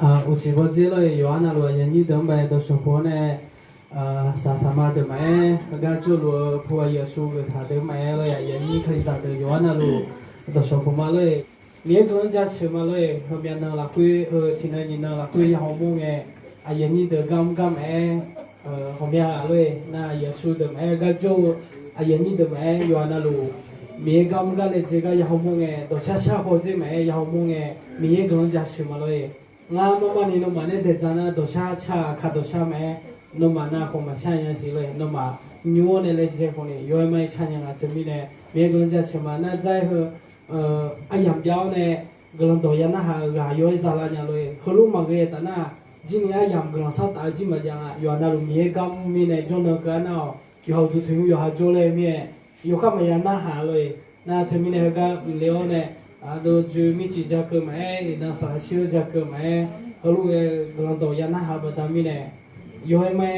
我直播间里有那罗人家等买的生活呢，啥嘛的买，那个就罗破耶稣个他的买了呀，人家可以啥的有那罗的生活嘛嘞，你个人家吃嘛嘞，后面呢啦会听到你呢啦会好么个，人家的刚买，后面啊嘞，那耶稣的买个就人家的买有那罗。มีกำกันเลยเจก็ยาวมงเงตัวชาโคจิแม่ยาวมงเงมีกำลังจะชิมมาเลยงามันนี่นมันเนี่ยเด็ดจังนะตัวชาขาตัวชาแม่นมันน่าคงมาใช่ยังสิเลยนมายูเนี่ยเลยเจ้าคนนี้ย้อยไม่ใช่ยังจะมีเนี่ยมีกำลังจะชิมมาน่าใจเหรออย่างเดียวเนี่ยกำลังตัวยันน่ะหาย้อยซาลาเนี่ยเลยเขารู้มาเกยแต่น่ะจีนี่อย่างกำลังสัตย์จีมาอย่างย้อนน่ะรู้มีกำมีเนี่ยจนกันเอาอยู่หาดูถึงอยู่หาโจเลยมีอยู่ข้ามายันน่าหาเลยน่าเธอมีเนี่ยก็เลี้ยวเนี่ยดูจูมีจีจักรไหมน่าสาชิวจักรไหมเขารู้กำลังตัวยันน่าหาบัดมีเนี่ยย้อยไม่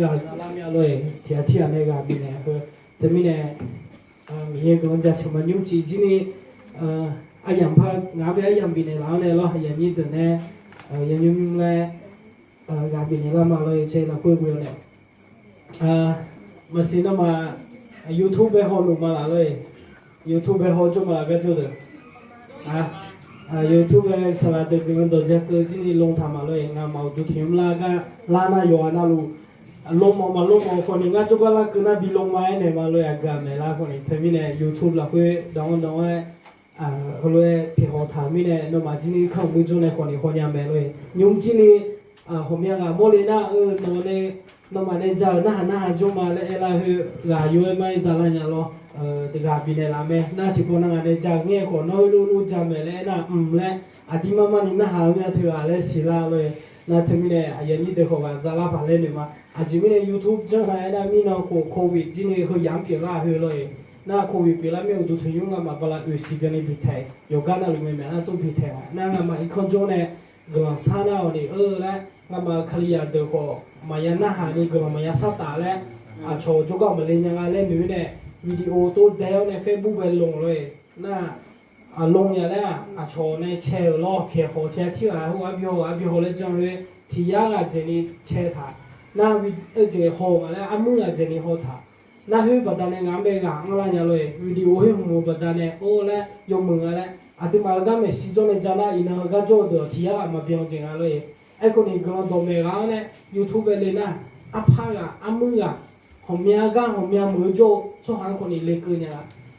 หลายลามีเลยที่อันนี้ก็มีเนี่ยคือจะมีเนี่ยมีกำลังจะชมนิ้วจีจีนี่อย่างพางานไปอย่างปีเนี่ยแล้วเนี่ยเราอย่างนี้ตัวเนี่ยอย่างนี้เลยงานปีเนี่ยเรามาเลยใช้เราคุยเนี่ยมาสินะมาYouTube ไปหอลงมาเลย YouTube ไปหอจมาก็จุดYouTube ไปสลัดเด็กมันตัวเจ้าคือที่นี่ลงทำมาเลยงานมาดูทีมลาก็ลาหน้าอยู่น่ารู้ลงมาคนนี้งานจุกลาคือน่าบิลงมาเนี่ยมาเลยกันเนี่ยลาคนนี้เทมิเนี่ย YouTube ละคือดองเขาเลยที่หอทำมิเนี่ยนมาที่นี่เข้ามือจุเนี่ยคนนี้คนยังไม่เลยยุ่งที่นี่ผมยังโมเลน่าโนเนี่ยนมาเนี่ยจะน่าจุมาเลยละคือลาอยู่ไม่จะละเนี่ยหรอแต่การบินเนี่ยละแม่น่าที่คนนั้นเนี่ยจะเงี้ยคนน้อยรู้จำเลยน่ะเลยอาทิตย์มานี่น่าหาเนี่ยถืออะไรสิละเลยน่าที่มีเนี่ยอย่างนี้เด็กเขาก็จะรับอะไรเนี่ยมาอาจจะมีเนี่ย YouTube จังไงน่ะมีน้องโควิดที่นี่เขายังเปลี่ยนละเลยน่าโควิดเปลี่ยนละไม่เอาดูถึงยุ่งกับมาบลาอุสิกันนี่พิเศษอยู่กันอะไรไม่แม่น่าต้องพิเศษน่างมาอีกคนโจเนี่ยก็มาสานาวันนี้แล้วงามาคลียาเด็กเขามายันน่าหานี่ก็มายันสัตตาแล้วโชว์จุกก็มาเล่นยังไงเล่นอยู่เนี่ยวิดีโอตัวเดียวใน Facebook ไปลงเลยน่าลงอย่างแล้วโชว์ในแชร์ล้อเขียวเทียที่ว่าหัวพี่หัวเลยจังเลยที่ยากเจนี่แชร์ถ่ายน่าเจหัวแล้วมือเจนี่หัวถ่ายน่าหื้อปัตตานีงานเบกางอะไรอย่างเลยวิดีโอให้หัวปัตตานีแล้วยกมือแล้วที่มาก็ไม่สิจนจะน่าอินก็โจทย์ที่ยากมาเพียงจริงเลยไอ้คนนี้ก็ต้องเมกาเนี่ย YouTube เลยนะพากมือผมมีอาการผมมีมือโจช่วงคนนี้เล็กเนี่ย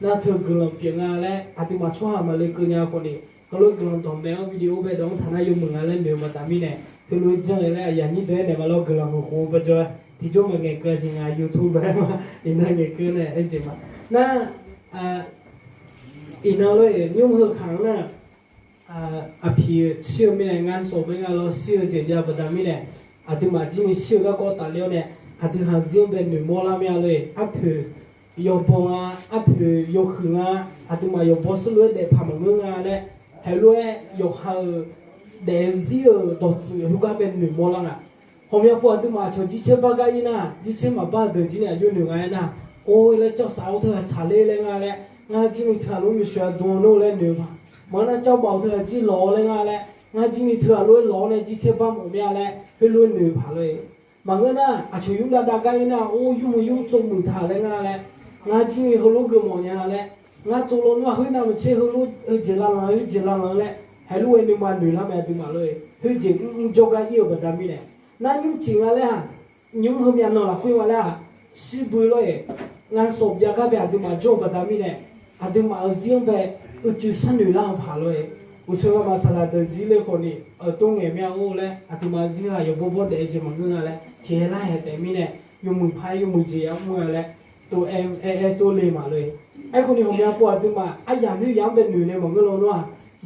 น่าเธอกำลังเปลี่ยนงานแล้วที่มาช่วงมาเล็กเนี่ยคนนี้ก็เลยกำลังทำแบบวิดีโอไปดองฐานะยมืออะไรเดี๋ยวมาตามนี่เนี่ยคือรู้จังเลยอย่างนี้เดี๋ยวมาเรากำลังหัวไปจอยที่โจมันเงี้ยก็จริงYouTube แบบมาอินเทอร์เน็ตก็เนี่ยไอ้จริงมาน่าอินเอาเลยยุ่งเหอขังน่ะพี่เชื่อไม่ได้งานสอบไม่งานเราเชื่อเจียบตามนี่เนี่ยที่มาที่นี่เชื่อก็ตาเลี้ยวเนี่ยที่หาสิ่งเป็นหนึ่งโมลามีอะไรถือยกปงถือยกขึงที่มายกบอสลุยเดพามังเงาเลยให้ลุยยกหาเดซี่ดอทส์ฮุกาเป็นหนึ่งโมลังผมอยากพูดที่มาชนที่เชื่อบ้ากันนะที่เชื่อมาบ้าเดินที่เนี่ยอยู่หนึ่งไงนะโอ้ยแล้วเจ้าสาวเธอชาเล่เลยไงเลยงานที่นี่เธอรู้อยู่ช่วยดูโน่เลยหนึ่งมันน่ะเจ้าบ่าวเธอที่ล้อเลยไงเลยงานที่นี่เธอลุยล้อเนี่ยที่เชื่อบ้าหมดไม่อะไรให้ลุยหนึ่งผ่านเลยบางเงินน่ะช่วยยุ่งระดับกันนะโอ้ยุ่งจงมือถ่ายเลยไงเลยงานที่นี่เขารู้กันหมดเนี่ยเลยงานจงลงว่าเฮ้ยน่ะมันเชื่อเขารู้เจริญเลยให้รู้ไอ้หนึ่งมาหนึ่งแล้วแม่ถึงมาเลยเฮ้ยจริงจงกันเยอะแบบนั้นเนี่ยนั่นยุ่งจริงอะไรฮะยุ่งเขามีอันนั้นละคุยว่าแล้วสิบุยเลยงานศพยาก็แบบถึงมาจงแบบนั้นเนี่ยถึงมาเสียงแบบจุดสั้นหนึ่งแล้วผ่านเลยอุศว่ามาสลัดจีเลยคนนี้ตรงเงี้ยมีอะไรเลยถึงมาเสียงอยู่บ่เดี๋ยวจะมาเงินอะไรเท่าไรแต่มีเนี่ยอยู่มือพายอยู่มือเจียมืออะไรตัวตัวเลยมาเลยไอ้คนนี้ผมอยากพูดถึงมาอย่างนี้ยังเป็นหนึ่งในมันก็รู้ว่า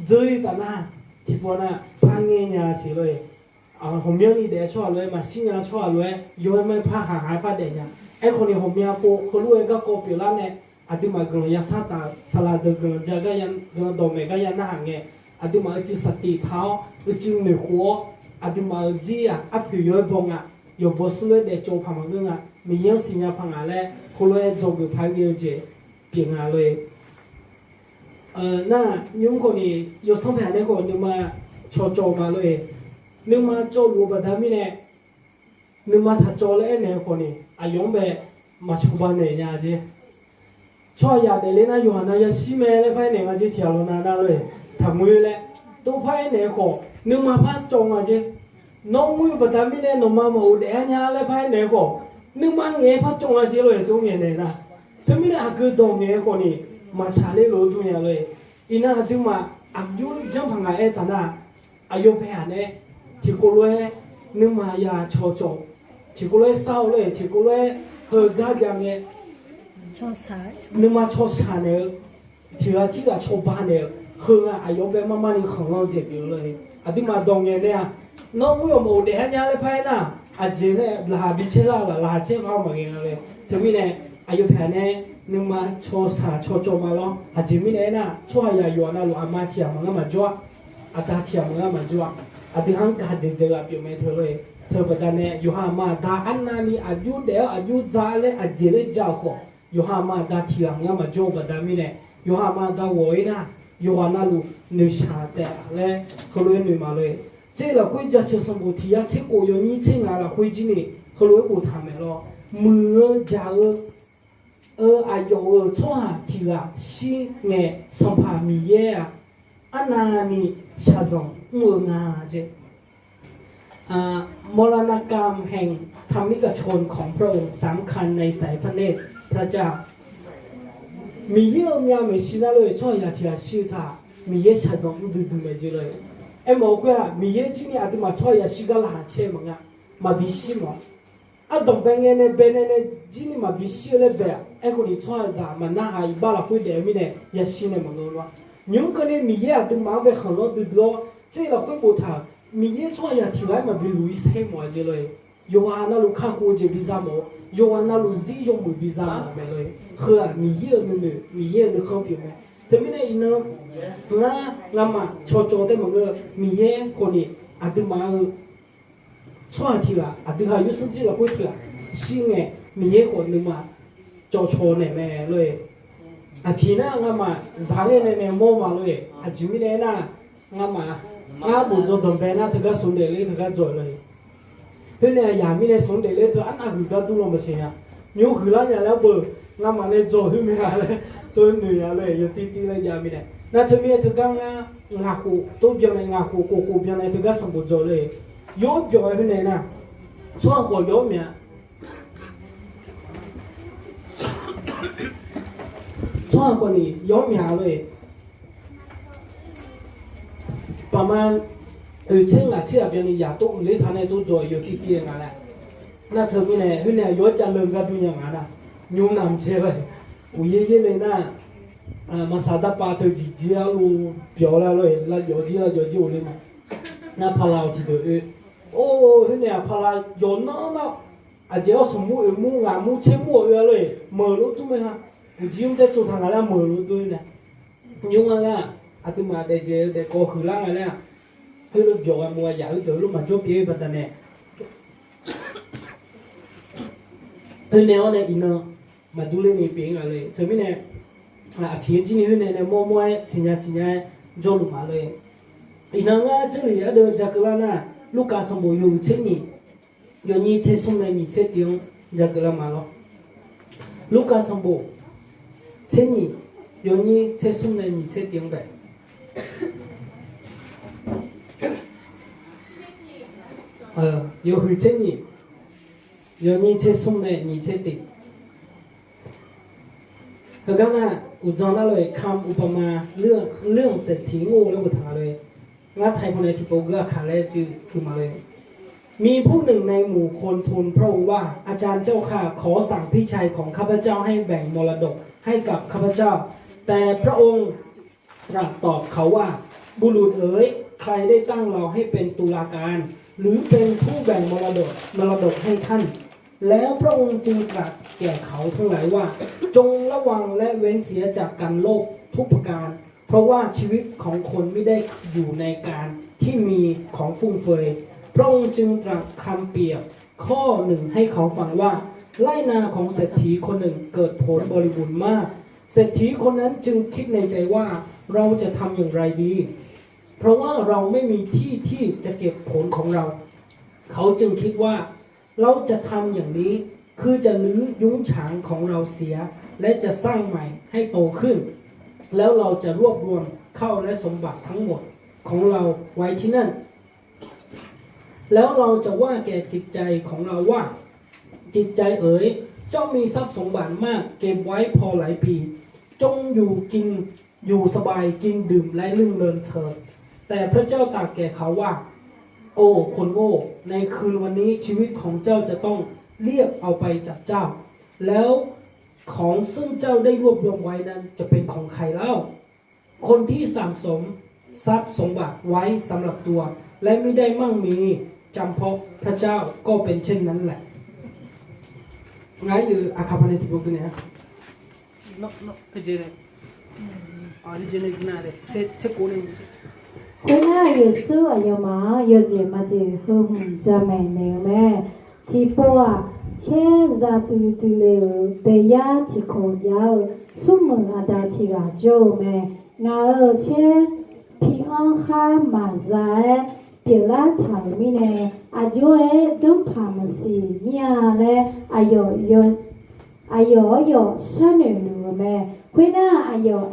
เจอที่ตาหน้าที่พอน่ะพังเงี้ยสิเลยผมยังนี่เดี๋ยวชอบเลยมาสิ่งยังชอบเลยย้อนไม่พังหายพัดเดียไอ้คนนี้ผมอยากพูดเขารู้เองก็โกเปล่าเนี่ยที่มากลางยันสัตตาสลัดกลางจักรยานกลางดอมเมก็ยันนั่งเงี้ยที่มาจุดสติเท้าจุดหนึ่งหัวที่มาเสียผิวย้อยบงอยู่บนสุดเลยเดี๋ยวโจพังมันก็มียังสิ่งยังพังอะไรคนเลยโจกับพังเยอะเจเปลี่ยนอะไรน่ายุ่งคนนี้อยู่สองแผ่นเนี่ยคนนึงมาโจมาเลย นึกมาโจลูบดามิเนี่ยนึกมาถ้าโจเล่เนี่ยคนนี้อายุแบบมาชบันเนี่ยยาจีช่วยยาเดเลน่าอยู่หันยาชิเมเลยไปเนี่ยมาจีเที่ยวลนาเลยทำมือเลยตัวไปเนี่ยขอนึกมาพัสจงอ่ะจีน้องมือบดามิเนี่ยน้องมาอุดเอียเลยไปเนี่ยขอนึกมาเงี้ยพัสจงอ่ะจีเลยตรงเงี้ยเนี่ยนะถ้าไม่ได้อากูตรงเงี้ยคนนี้มาชาเลโลตัวเนี่ยเลยอิน่าถึงมาอายุจังพังไงตาน่ะอายุเพียงเนี่ยที่กูเลยนึกมายาโชจงที่กูเลยเศร้าเลยที่กูเลยเจอญาติยังเนี่ยนึกมาโชชาเนี่ยที่ว่าที่ว่าโชบ้านเนี่ยคืออายุแบบมานี่ของเราเจ็บอยู่เลยอาถึงมาตรงเนี่ยน้องไม่ยอมโอเดียนยาเลยไปนะอาเจเนี่ยลาบิเชล่าลาเช่เข้ามาเองเลยจะมีเนี่ยอายุเพียงเนี่ยนึกมาโชสาโชจงมาแล้วอาจจะมีเนี่ยนะช่วยยาอยู่นะลูกอามาที่อามันก็มาจ้วอาตาที่อามันก็มาจ้วอาทิตย์หังการเจริญแบบอยู่ไม่เท่าเลยเธอประเด็นเนี่ยอยู่หามาดาอันนั้นนี่อายุเดียวอายุจ้าเลยอาเจริญจ้าขออยู่หามาดาที่อามันก็มาจ้วประเด็นนี้เนี่ยอยู่หามาดาโวยนะอยู่หานาลูนิชาแต่เลยเขาเลยนิมาเลยเจ้าเราคุยจะเชื่อสมบูรณ์ที่อาเชื่อกูอยู่นี่เชื่อเราคุยจีนี่เขาเลยกูทำแล้วมือจ้าอายุชั่วที่ละสิเงสัมภามีเยอะอันนั้นนี่ชาจงมืองาเจมรณกรรมแห่งธรรมิกชนของพระองค์สำคัญในสายพระเนตรพระเจ้ามีเยอะมีอะไรสินะเลยชั่วยาที่ละสิท่ามีเยอะชาจงดูไม่เจเลยบอกว่ามีเยอะจริงๆอาจจะมาชั่วยาสิก็ละเชื่อมั้งมาดิสิมั้งตรงเป็นเนี่ยเป็นเนี่ยจีนี่มาบิชิเลยแบบคนนี้ช่วยจะมันน่าหายบ้าละคุยเดี๋ยวมีเนี่ยยาชิเนี่ยมันรู้ว่ายุงคนนี้มีเยอะถึงมาไปข้างนอกดูดูเจ้าเราคุยพูดถามมีเยอะช่วยยาที่ไรมาบิลุยส์ให้หมดเลยยูฮานาลูข้ากูจะบิซาโมยูฮานาลูซียงมือบิซาโมไปเลยคือมีเยอะนึงมีเยอะนึงเขาอยู่ไหมแต่ไม่ได้อินเนอร์งามาโชว์แต่มันก็มีเยอะคนนี้อาจจะมาช่วยที่ละอาจจะหายุสติละพูดที่ละสิ่งเนี่ยมีเยอะคนนึงมาโจโชเนี่ยแม่เลยทีน่างามาสาเลยเนี่ยโมมาเลยจิมิเนี่ยนะงาบุญจงตรงเป็นนะถึงก็สุนเดลีถึงก็จอยเลยเพื่อนเนี่ยยามีเนี่ยสุนเดลีถึงอันนั้นคือก็ดูลงมาเสียนิ้วคือแล้วเนี่ยแล้วเบอร์งามาเนี่ยจอยขึ้นมาเลยตัวหนึ่งเลยอยู่ตีเลยยามีเนี่ยนั่นถึงมีถึงก็งาคูตัวเบี้ยเนี่ยงาคูกูเบี้ยเนี่ยถึงก็สมบูรณ์จอยเลยยอดจอยเพื่อนเนี่ยนะช่วงหัวยอดเนี่ยช่วงคนนี้ย้อมยาวเลยประมาณเช่นละเชื่อเป็นอยากตุ้มหรือทานในตู้จอยอยู่ที่เตียงอะไรน่าเธอมีเนี่ยพี่เนี่ยย้อนจะเริ่มกันตัวอย่างนั้นนะยุ่งนำเชื่อเลยอุ้ยเยอะเลยนะมาสาดปาเธอจีจีอาลูเปียวแล้วเลยแล้วย้อนจีเลยนะน่าพลาวที่เดือโอ้พี่เนี่ยพลาวย้อนน่ะอาจจะเอาสมุนมูงามูเชื่อมูเลยเมื่อรู้ตัวไหมฮะ지금 대충 당하려 뭐로 도이네 용하가 아드마 대제 대고 흘랑하려 흐르 벼가 뭐야 야의들로 만족 비에 받다네 흐네오네 이너 마둘레니 빙알레 저미네 비엔진이 흐네네 뭐뭐에 시냐시냐 졸로 말레 이너가 저리 야더 자클라나 루카스 뭐 요체니 요니 체송네니 체띵 자클라 말로 루카스 뭐 체니 연이 체숙내니 체띵배 요흐 체니 연이 체숙내니 체띵 그러나 우전하로의 감 우파마 รื่องเศรษฐีงูแล้วบุตรเลยงั้นไทยคนในที่โปกก็ขาดแล้วจื่อคือมาเลยมีผู้หนึ่งในหมู่คนทูลพระองค์ว่าอาจารย์เจ้าข้าขอสั่งพี่ชายของข้าพเจ้าให้แบ่งมรดกให้กับข้าพเจ้าแต่พระองค์ตรัสตอบเขาว่าบุรุษเอ๋ยใครได้ตั้งเราให้เป็นตุลาการหรือเป็นผู้แบ่งมรดกให้ท่านแล้วพระองค์จึงตรัสแก่เขาทั้งหลายว่าจงระวังและเว้นเสียจากการโลภทุกประการเพราะว่าชีวิตของคนไม่ได้อยู่ในการที่มีของฟุ่มเฟือยพระองค์จึงตรัสคำเปรียบข้อหนึ่งให้เขาฟังว่าไร่นาของเศรษฐีคนหนึ่งเกิดผลบริบูรณ์มากเศรษฐีคนนั้นจึงคิดในใจว่าเราจะทำอย่างไรดี เพราะว่าเราไม่มีที่ที่จะเก็บผลของเราเขาจึงคิดว่าเราจะทำอย่างนี้คือจะรื้อยุ้งฉางของเราเสียและจะสร้างใหม่ให้โตขึ้นแล้วเราจะรวบรวมเข้าและสมบัติทั้งหมดของเราไว้ที่นั่นแล้วเราจะว่าแก่จิตใจของเราว่าจิตใจเอ๋ยเจ้ามีทรัพย์สมบัติมากเก็บไว้พอหลายปีจงอยู่กินอยู่สบายกินดื่มและลื่นเริงเถิดแต่พระเจ้าตรัสแก่เขาว่าโอ้คนโง่ในคืนวันนี้ชีวิตของเจ้าจะต้องเรียกเอาไปจากเจ้าแล้วของซึ่งเจ้าได้รวบรวมไว้นั้นจะเป็นของใครเล่าคนที่สั่งสมทรัพย์สมบัติไว้สำหรับตัวและไม่ได้มั่งมีจำเพาะพระเจ้าก็เป็นเช่นนั้นแหละไงอยู่อาคาพันธิบุกเนี่ยนกเจเนออริจินัลนาเรเซโกเน回来耶稣啊，有嘛有节嘛节好家妹呢咩？直播啊，车在嘟嘟嘞，地呀提口呀，出门啊达提个做咩？我儿车平安哈马在，别拉头咪呢，啊就诶种爬么是咩嘞？哎呦，山女路咩？回来哎呦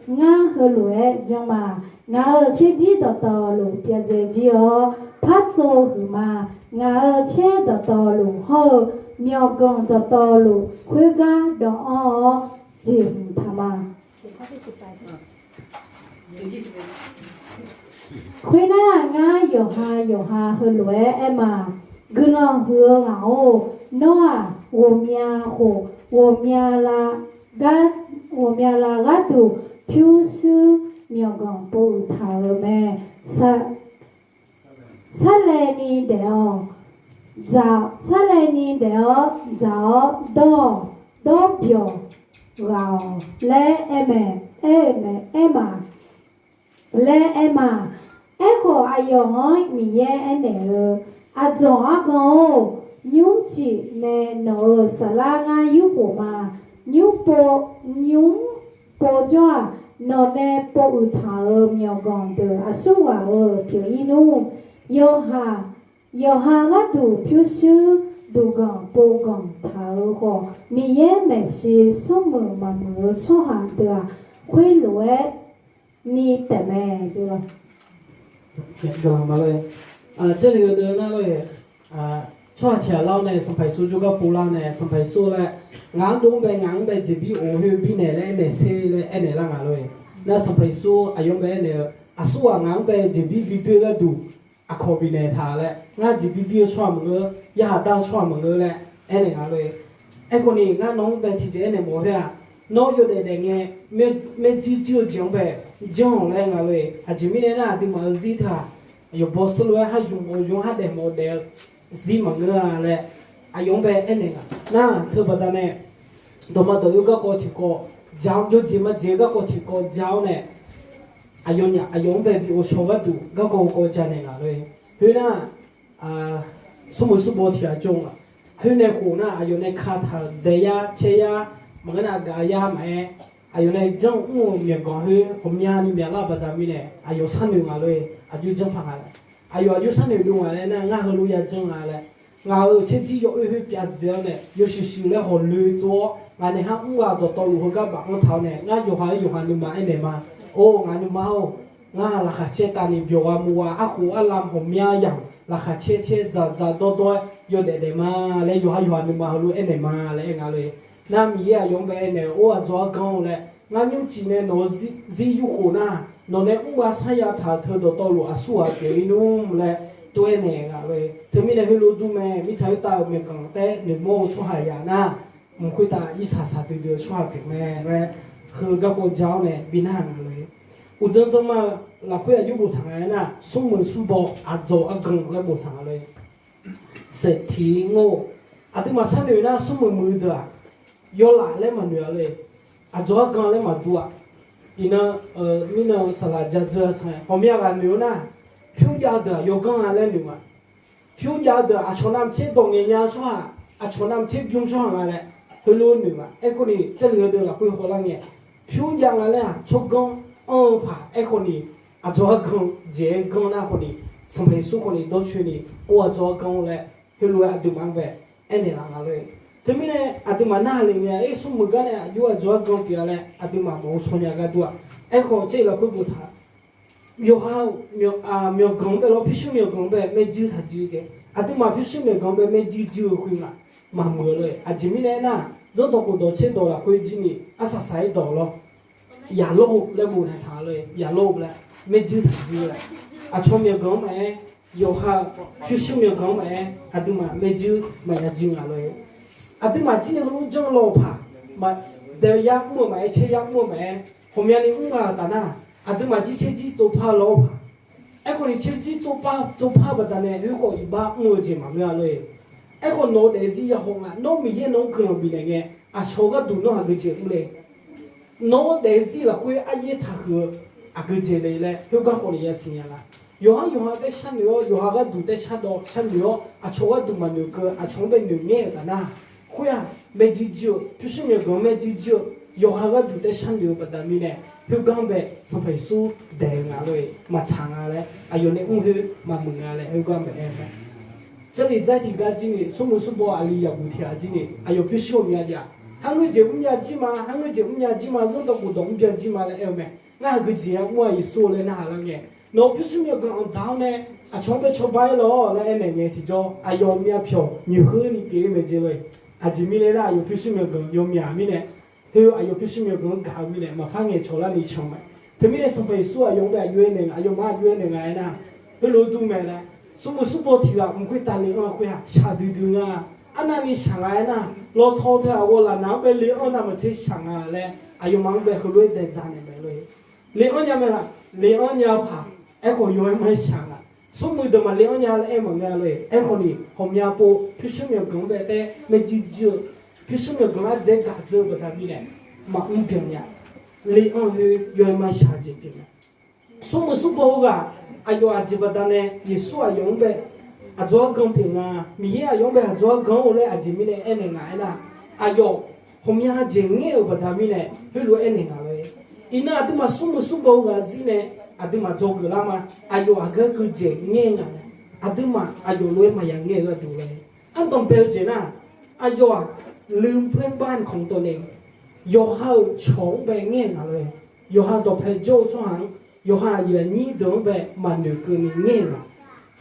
我和路诶种嘛。ngờ chế gì đó to lù bia dễ gì ó phát cho hử mà ngờ chế đó to lù hơ miêu gồng đó to lù khuê ga đó gì thà mà khuê na ngà yo ha hơ lù em mà gư lo hứa ngáo nó à wo mia la ga tu phiêu sư nhiều gòn bù thảo mẹ sa lê ni đeo dạo đo biểu gạo lê em à cô ayo hỏi mi ye ene a zong a go nhung chỉ nè nó sala nga yu ko ma nhung po cho nó nè po u thao miao gong de a su wa piu inu yo ha ga du piu su du gong po gong thao ho mi ye me si so mu ma mu cho ha de hui lue ni te me就了讲嘛嘞这里的那个抓起来老呢上排书就个不老呢上排书嘞硬东北这边我去边呢嘞呢些嘞哎呢啷个嘞那上排书哎用呗呢啊书啊硬呗这边个读啊考边呢他嘞俺这边抓么个一下当抓么个嘞哎呢嘞哎个呢俺农呗提前呢么个nó vô để nghe mẹ chưa chẳng về chẳng lại ngàเลยà chỉ mình là đi mà gì thà yo boss luôn ha dùng ha để model gì mà ngờ là à dùng về anh này na thưa bà ta này đồ mà đồ có thì có giáo cho gì mà gì có thì có giáo này à dùng về bị số vật đủ có cha này ngàเลยthế na số một thì à chung à thế này cũng na à dùng này khá thà để ya chơi ya mà cái nào gà ya mẹ ayo này trong miệng còn hơi hôm nay đi miệng là bắt đầu này ayo san nhiều rồi ayo trong phẳng lại ayo san nhiều đúng rồi nè ngã hơi lùi trong lại ngã ở trên chỉ có hơi bị dẻo này có sự là họ lùi cho ngã này hăng qua đó tàu lùi các bạn tháo này ngã yêu hai nhưng mà anh này mà ô ngã nhưng mà ô ngã là khát chết ta niệm biểu mua aku alam hôm nay yang là khát chết za đó yêu để mà lấy yêu hai nhưng mà lùi anh này mà lấy ngã lùi nam ý à dùng về này ô à cho con này ngã những chuyện này nó gì yêu na nó này ông bà sai ya thà thưa đồ tàu lúa sủa cái nôm này tôi này ngã về thứ mình này hơi lúa mẹ mình thấy tao mình càng té nên mua cho hải ya na mình khuyên ta ít sa từ từ cho hải mẹ nàyคือกับคนเจ้าเนี่ยบินห่างเลยอุจจาระเราคุยอายุบุตรทางไหนนะสมมติสมบอกอาโจอากังแล้วบุตรทางเลยเศรษฐีโง่อาที่มาใช้หน่วยนะสมมติมือเดือ有哪来嘛女儿嘞？啊，主要讲来嘛多啊。伊呢，你呢是哪家这菜？后面个牛呢，票价的有讲哪来牛嘛？票价的啊，从南车东人家说啊，从南车不用说哪来，会路牛嘛？哎，个你这里的啦，会好啷个？票价哪来啊？从讲拍，哎个你啊，做工这工那可能上培书可能都去呢，我做工嘞，去路啊都忙呗，安尼啦个嘞。这边呢，啊都嘛那里面，哎，什么个呢？有啊做工别嘞，啊都嘛冇错呀个多，哎好这了会不他，苗工呗，老必须苗工呗，没揪他揪的，啊都嘛必须苗工呗，没揪会嘛，嘛没嘞，啊这边呢那，做到不多钱多了，会几年啊啥啥到了，也老来不太他嘞，也老不嘞，没揪他揪嘞，啊从苗工呗，有哈必须苗工呗，啊都嘛没揪，没也揪啊嘞。啊，对嘛，今天很多种老怕，嘛，但也莫买，车也莫买，后面的啊，但呐，啊，对嘛，这车子做怕老怕，哎，可你车子做怕不但呢，如果一把莫就嘛没嘞，哎，可脑袋子也红啊，脑米也脑可能比那个，啊，超个多脑还个节目嘞，脑袋子了会啊也他个啊个节嘞嘞，有讲可能也是呀啦。有下在山牛，有下个住在山牛，啊，超个多嘛牛个，啊，从边牛眼的呐。会啊，没记住，就是没讲没记住，有下个住在山牛不得咪呢，佢讲呗，上培书定啊嘞，嘛长啊嘞，啊有那去嘛问啊嘞，佢讲呗哎，这里在提个今年，什么什么啊里也不提啊今年，啊有必须我们家，韩国节目家几嘛，韩国节目家几嘛，人都不懂边几嘛嘞哎咩，那个节我一说嘞那下啷个，那必须没讲早呢，啊从被出牌咯，来那年提着，啊有面票，你喝你别没之类。啊，这米嘞啦，有必须没讲，有面米嘞，还有啊，有必须没讲搞米嘞，嘛怕人吵了你抢嘛。他米嘞上培书啊，用个约人啊，用嘛约人啊那，他老多没嘞，什么书包提了，唔会打你啊，会啊，下丢丢啊，啊那你想啊那，老头头啊，我啦，哪边你哦那么去想啊嘞，啊有忙被后来在站那边嘞，你哦伢没啦，你哦伢怕，哎个有没想啊？สมมุติมาเลี้ยงยาเอ็มงาเลยเอ็มคนนี้ผมยาปูพิษมีกงแบบแต่ไม่จีจูพิษมีกงอาเจกัดเจอแบบนี้แหละมาเพียงยาเลี้ยงให้ยอยมาชาจิเพียงสมมุติบอกว่าอายุอาจีบดานเนี่ยยิสุอายงแบบอาจจะกงเพียงอ่ะมีเยอะยงแบบอาจจะกงเลยอาจีมีเนี่ยเอ็นงาเอ็นะอายุผมยาเจงเงี้ยแบบนี้เนี่ยให้รู้เอ็นงาเลยอีน่าที่มาสมมุติบอกว่าสิเนี่ยอาดูมาโจกละมาอายุอาก็คือเจงเงี้ยงอาดูมาอายุรวยมาอย่างเงี้ยก็ดูเลยอันต้องเปลเจน่ะอายุลืมเพื่อนบ้านของตัวเองยอหาชงไปเงี้ยเลยยอหาตัวเพลโจช่วงยอหาอย่างนี้เดินไปมันหนึ่งคือเงี้ยเ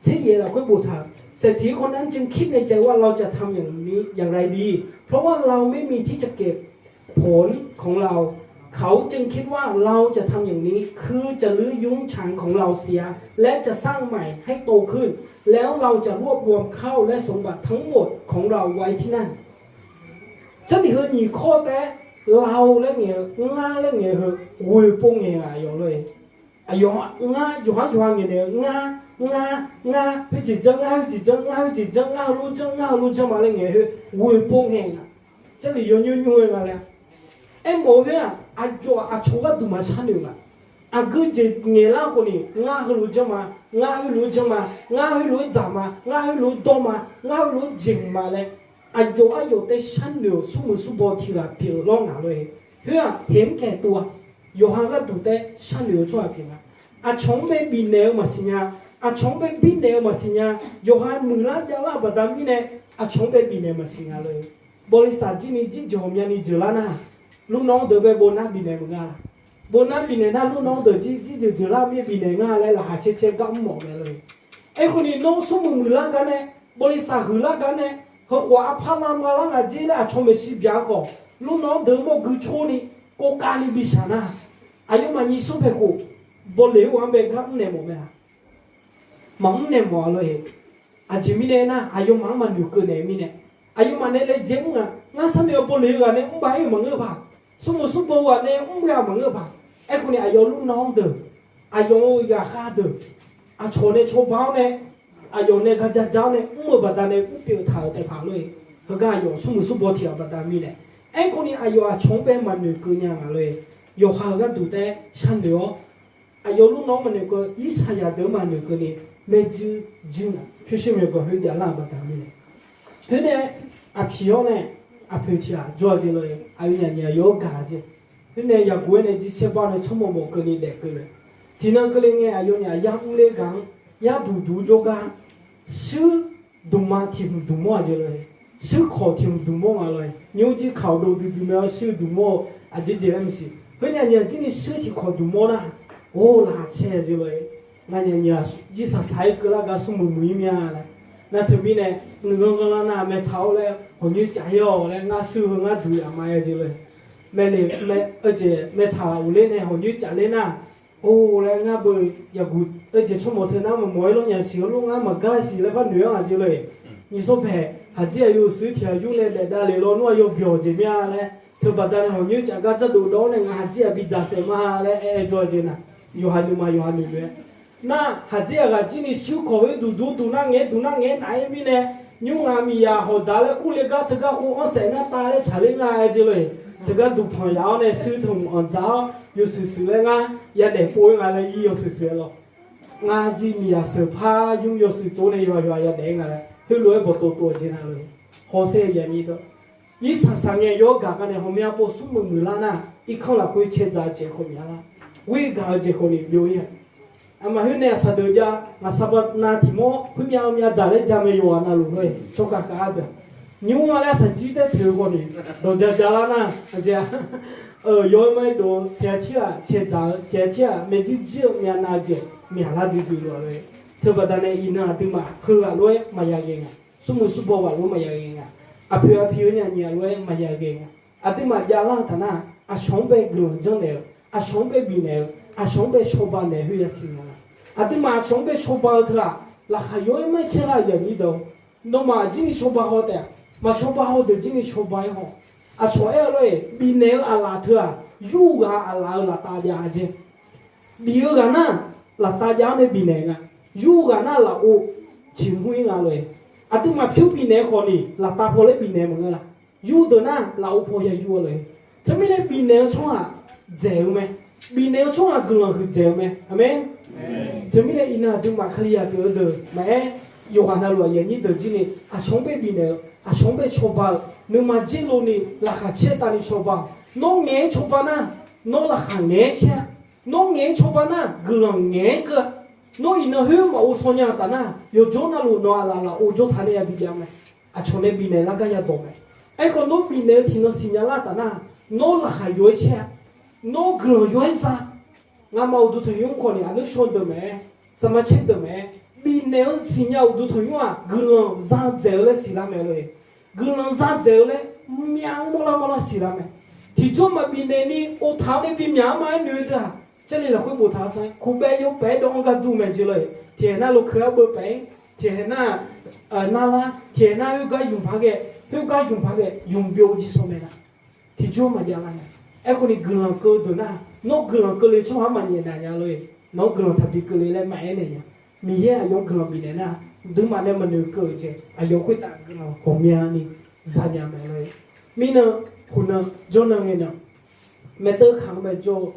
ช่นเราก็บูชาเศรษฐีคนนั้นจึงคิดในใจว่าเราจะทำอย่างนี้อย่างไรดีเพราะว่าเราไม่มีที่จะเก็บผลของเราเขาจึงคิดว่าเราจะทำอย่างนี้คือจะลื้อยุ้งฉางของเราเสียและจะสร้างใหม่ให้โตขึ้นแล้วเราจะรวบรวมเข้าและสมบัติทั้งหมดของเราไว้ที่นั่น这里和你ข้อแต่เราและเงี้ยง่าและเงี้ยคือวุ้ยปุ่งเงี้ยอยู่เลยอายุง่าอยู่ห้างอยู่ห้างเงี้ยง่าพี่จีจังง่าพี่จีจังง่ารู้จังมาเลยเงี้ยคือวุ้ยปุ่งเงี้ย这里有มาเลยไอ้หมอเนี่ยอาจ่ออาโชก็ดูมาชันอยู่อ่ะอาก็จะเงี้ยละคนนี้ง่าให้รู้จังมาง่าให้รู้จังมาง่าให้รู้จักมาง่าให้รู้โตมาง่าให้รู้จริงมาเลยอาจ่ออาอยู่แต่ชันอยู่สมุสุบทีละเพียงร้องหนาเลยเพื่อเห็นแก่ตัวอยู่ห่างก็ดูแต่ชันอยู่ช่วยเพียงอาชงเป็นบินเดียวมาสิญญาอาชงเป็นบินเดียวมาสิญญาอยู่ห่างมือละจะละบัดนี้เนี่ยอาชงเป็นบินเดียวมาสิญญาเลยบริษัทที่นี่ที่จะมีนี่เจอแล้วนะลูกน้องเดินไปโบนัสบินเองมึงอ่ะโบนัสบินเองถ้าลูกน้องเดินที่จะล่ามีบินเองอ่ะแล้วหาเช็คก็หมดเลยไอ้คนนี้น้องสมมือละกันเนี่ยบริษัทหือละกันเนี่ยเขาว่าพันลำกันละกันจีเนี่ยชมสิบยาก่อนลูกน้องเดินมาคือโชว์นี่ก็การนี่บิชานะอายุมันยี่สิบเอ็ดกูบริวารเป็นข้ามเนี่ยหมดไหมล่ะมั่งเนี่ยหมดเลยอาจจะมีเนี่ยนะอายุมันอยู่เกินเนี่ยมีเนี่ยอายุมันเนี่ยเลยเจ๊งอ่ะงั้นสันเดียวบริวารเนี่ยอุ้มไปมั่งเออป่ะสมมติบอกว่าเนี่ยอุ้มไปมั่งเออป่ะไอ้คนนี้อายุลูกน้องเดินอายุยาฆ่าเดินอาโชว์เนี่ยโชว์เบาเนี่ยอายุเนี่ยเขาจะเจ้าเนี่ยอุ้มบัดเนี่ยอุ้มเปลี่ยนถ่ายแต่ผ่านเลยเขาก็อายุสมมติบอกที่บัดมีเนี่ยไอ้คนนี้อายุชงเป็นมันอยู่เกินยังเลยอยู่ห่างกันดูแต่ฉันเดียวอายุลูกน้องมันอยู่ก็ยี่สิบยาเดิมมันอยู่ก็นี่ไม่จืดจืดพี่ชิมอยู่ก็เฮ้ยเดี๋ยวล่างบัดมีเนี่ยเฮ้ยเนี่ยอาพี่เนี่ยอาพี่ที่อ่ะจอดเลยอายุเนี่ยโยกาจีเฮ้ยเนี่ยอยากกูเนี่ยจีเชื่อบ้านเนี่ยชั่วโมงก็นี่เด็กเลย ทีนั้นก็เลยไงอายุเนี่ยยามเลี้ยงยาดูโจกาซื้อดูมาทีมดูมั่วจะเลยซื้อขอทีมดูมั่วเลยนิ้วจีเขาดูไม่เอาซื้อดูมั่วอาจจะเจริญสิเพราะเนี่ยที่นี่ซื้อที่ขอดูมั่วนะโอ้ลาเช่จะเลยงั้นเนี่ยยี่สิบสายก็แล้วก็สมุนมีเมียเลยนั่นถึงมีเนี่ยนึกว่าเราหน้าแม่เท้าเลยคนนี้ใจอ่อนเลยงั้นซื้องั้นดูอย่างไรจะเลยแม่เนี่ยแม่เจแม่เท้าเลยเนี่ยคนนี้จะเลยนะโอ้แล้วงั้นบ่อยากกูเจชั่วโมงเท่านั้นมันมวยลงอย่างเสียวลงงั้นมันก็สิแล้วก็เหนื่อยอ่ะจะเลย你说呗，还只有10条用来的，但来了我有标准面嘞，特别当然有这个这路道呢，还只比较什么嘞，做的呢，有还有嘛有还有没？那还只个今年小考会读那眼哪一边呢？用阿米呀，或者嘞过来个这个我谁那打嘞查嘞啊之类，这个读朋友呢，手头按照有时嘞啊，也得播啊嘞，有时咯，啊今米呀手帕用有时做嘞也得啊嘞。佢攞一部多錢啊！好些人呢都，一上年有家嘅呢，後面部數目唔啦呐，一看啦佢切雜結後面啦，為家結後呢表演，啊嘛佢呢實到家，我實不那題目，佢面咋咧咋沒有啊那路嚟，做個假的，你我咧實際的推過呢，到家啦呐，而且，有咩都天氣啊，切雜天氣啊，沒幾面那隻面啦啲啲落嚟。特別當呢，伊那對嘛，佢話攞咪有嘅，數目數波話攞咪有嘅，阿票呢，你攞咪有嘅，阿對嘛，亞拉但啊，阿上邊個種嚟，阿上邊邊嚟，阿上邊抽班嚟去一時啦，阿對嘛，上邊抽班佢啦，嗱係有咩車啦人呢度，那麼今年抽班好的，嘛抽班好的今年抽班好，阿抽下來邊嚟阿拉佢啊，有個阿拉大家啫，第二個呢，拉大家呢邊嚟啊。有個那老前會啱嚟，啊對嘛票邊呢個呢，老大婆咧邊呢麼個啦，有的那老婆也有嚟，這邊咧邊呢創啊謝咩？邊呢創啊個人去謝咩？係咪？這邊咧因啊對嘛可以啊得的，咩？有個那老爺你得知呢，啊上邊邊呢，啊上邊抽包，你嘛接落呢，拉下切打你抽包，弄眼抽包呢，弄拉下眼切，弄眼抽包呢，個人眼個。nó in nó hứa mà ô số nhà ta na, yo cho na lu nó là ô cho thằng này bị giam này, à cho nên bị này là cái gì đó này, ai còn nó bị này thì nó xin nhà là ta na, nó là hay dối xe, nó gỡ dối sa, ngã mau du thuyền用con này, nó show được mẹ, sao mà chết được mẹ, bị này xin nhà du thuyền用à, gỡ ra dẻo lên xí làm mẹ rồi, gỡ ra dẻo lên, miang mo la xí làm mẹ, thì cho mà bị này đi, ô thằng này bị miang mà nuôi được. 这里了会不他生，苦白有白的，我个都没之类。天那路可不白，天那那啦，天那有个用法嘅，有个用法嘅用标记说明啦。提出嘛讲啦，哎，可你个人个的那，我个人个里从阿蛮年大家嘞，我个人特别个里来买呢呀，米也用个人比的那，都嘛那么牛个啫，哎有会打个人后面呢，啥样买嘞？米呢，可能就能嘅呢，没得看没就。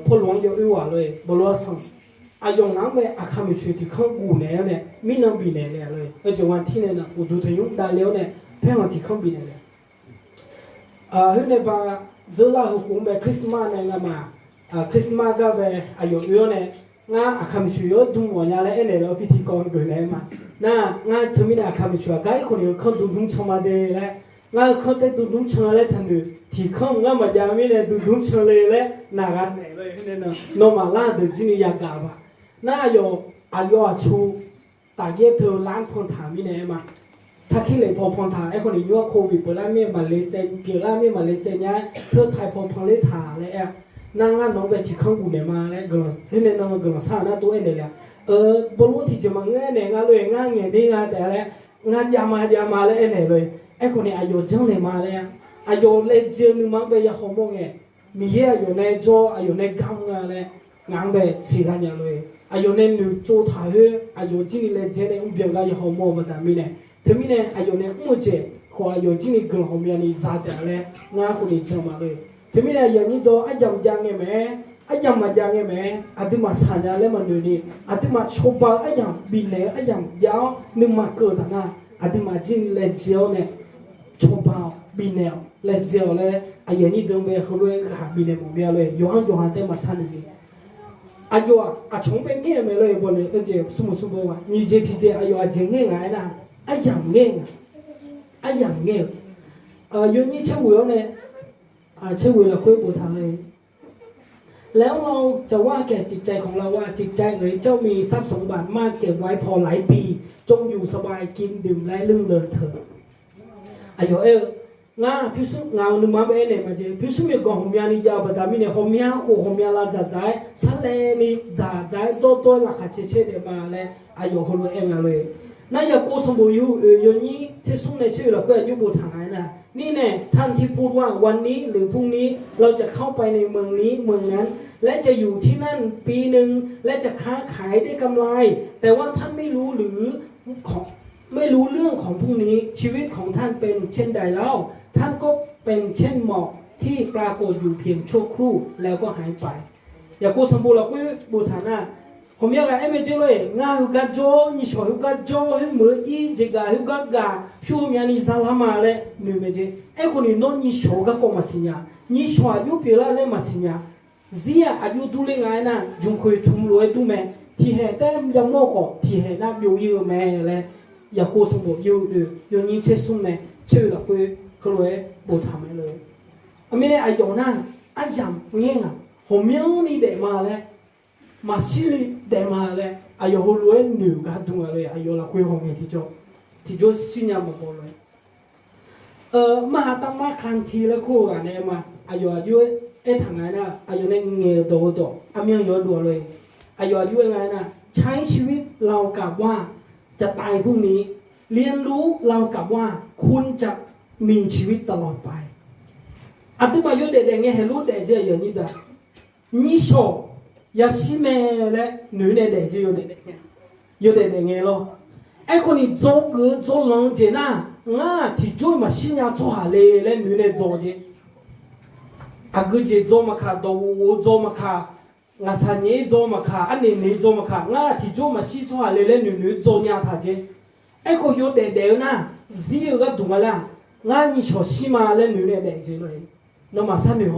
พลวงเยอะว่าเลยบลัวสังอายงน้ำไปอาคามิช่วยที่ข้างกูเนี่ยเนี่ยมีน้ำบีเนี่ยเลยจะวันที่เนี่ยนะอุดุทยุงได้เลี้ยวเนี่ยเพื่อนที่ข้างบีเนี่ยเฮ้ยเนี่ยบางเจ้าล่าหุกแบบคริสต์มาสเนี่ยมาคริสต์มาสก็แบบอายุเยอะเนี่ยงั้นอาคามิช่วยดูหัวยาเลยเนี่ยเราพิธีกรเกิดเนี่ยมาน่ะงั้นถึงมีอาคามิช่วยก็ไอ้คนนี้เขาดูดุงชมาเดย์เลยงั้นเขาได้ดูดุงชมาเลยทันทีที่ข้างงั้นมาจามีเนี่ยดูดุงชมาเลยนากันเนี่ยเลยเนี่ยนะโนมาล่าเดจินียากาบะน่าอยู่อายุชูตาเก็บเธอล้างพนถามีเนี่ยมาถ้าคิดเลยพอพนถาไอ้คนนี้ยัวโควิดเปิดร้านเมียมาเลยใจเกี่ยวร้านเมียมาเลยใจเนี้ยเธอไทยพอพังเลยถาเลยนั่งงานน้องไปที่ข้างกูเนี่ยมาเลยกำลังเฮ้ยเนี่ยน้องกำลังสร้างหน้าตัวเองเลยบรู้ที่จะมาเงี้ยเนี่ยงานเลยงานเงี้ยนี่งานแต่ละงานยามาเลยเนี่ยเลยไอ้คนนี้อายุจังเลยมาเลยอายุเล็กเจียนึงมันไปยาขโมงเงี้ยมีเยอะอยู่ในจออายุในกำงานเลยงานไปสี่ล้านอย่างเลยอายุในหนึ่งโจถ่ายเฮ้อายุจริงเลยเจในอุ้มเบียงก็ยาขโมงมาแต่มีเนี่ยจะมีเนี่ยอายุในอุ้มเจขออายุจริงกลุ่มของมีนี่ซาแต่เลยงานคนนี้จังมาเลยจะมีเนี่ยอย่างนี้ตัวอาจารย์จังเงี้ยไหมอาจารย์มาจังเงี้ยไหมอาจจะมาสัญญาเลยมันดูนี่อาจจะมาชอบบ้าอาจารย์บินเนี่ยอาจารย์ยาวนึงมาเกิดนะอาจจะมาจริงเลยเจียวเนี่ยชอบบ้าบินเนี่ยเลยเจียวเลยอายุนี้ตรงไปเขาเลยหาบินเนี่ยหมดเลยย้อนแต่มาสั่นนี่ อายุอ่ะชงเป็นเงี้ยไม่เลยบนเลยเจ้าสมุสุโบวะมีเจที่เจอายุอาจจะเงี้ยไงนะอาอย่างเงี้ยอาอย่างเงี้ยยุนี่เชื่อหัวเนี่ยเชื่อหัวเราคุยบูทางเลยแล้วเราจะว่าแก่จิตใจของเราว่าจิตใจเจ้ามีทรัพย์สมบัติมากเก็บไว้พอหลายปีจงอยู่สบายกินดื่มและลื่นเริงเถิดอายุงาพิสุงาหนุ่มมาเบเนี่ยมาเจพิสุมีกองหอมยานี่ยาบดามิเนี่ยหอมยาโอหอมยาลาจ่าใจสเลนี่จ่าใจตัวหลักขัดเช่เดมาเลยอายุคนรู้เองเลยนั่นอยากกูสมบูรณ์อยู่นี้ที่สุดในชื่อเราก็อยู่บนทางไหนนะนี่เนี่ยท่านที่พูดว่าวันนี้หรือพรุ่งนี้เราจะเข้าไปในเมืองนี้เมืองนั้นและจะอยู่ที่นั่นปีหนึ่งและจะค้าขายได้กำไรแต่ว่าท่านไม่รู้หรือไม่รู้เรื่องของพรุ่งนี้ชีวิตของท่านเป็นเช่นใดแล้วท่านก็เป็นเช่นหมอกที่ปรากฏอยู่เพียงชั่วครู่แล้วก็หายไปอย่ากูสมบูรณ์เราก็บูฐานะผมอยากให้ไม่เจอเลยงาหุกาโจนี่ชอหุกาโจให้เหมือนอีเจกาหุกากาพิวมีอันนี้ซาลามาเลยนี่ไม่เจไอ้คนนี้น้องนี่ชอกก็มาสิญญานี่ชออายุเปล่าเลยมาสิญญาเสียอายุดูเลยไงนะจุงคุยทุ่มรวยดูแม่ที่เหตุแต่ยังโมกที่เหตุนับอยู่เยอะแม่เลยอย่ากูสมบูรณ์อยู่นี่เชื่อสุ่มเนี่ยชื่อเราคุยก็เลยบูทำเลยไม่ได้อายุนะอายุเงี้ยผมยังนี่เด็กมาเลยมาสิริเดมาเลยอายุหัวรวยหนูก็ดูอะไรอายุละคุยของเองที่โจสิญญามาบอกเลยมหาตั้งมาคันทีละคู่กันเนี่ยมาอายุทางไหนนะอายุในเงี้ยโตอามีอยู่ดูเลยอายุยังไงนะใช้ชีวิตเรากับว่าจะตายพรุ่งนี้เรียนรู้เรากับว่าคุณจะมีชีวิตตลอดไปอาตุมาอยู่เด็กๆเงี้ยเห็นรู้แต่เจออย่างนี้ได้นี่โชยาชิเมะและหนูเนี่ยเด็กจะอยู่เด็กๆเนี่ยอยู่เด็กๆเงี้ย咯ไอ้คนนี้做个做人家นะที่做มาสิญญา做下来และหนูเนี่ย做的อากูจะ做มาค่ะตัว我做มาค่ะสามี做มาค่ะอันนี้做มาค่ะที่做มาสิ做下来และหนู做เนี่ยท่าเจไอ้คนอยู่เด็กๆนะziyoก็ดูมาแล้วนี่ชอบสิมาและหนูเนี่ยเด็กจะเลยน้องมาสั่นหนูฮ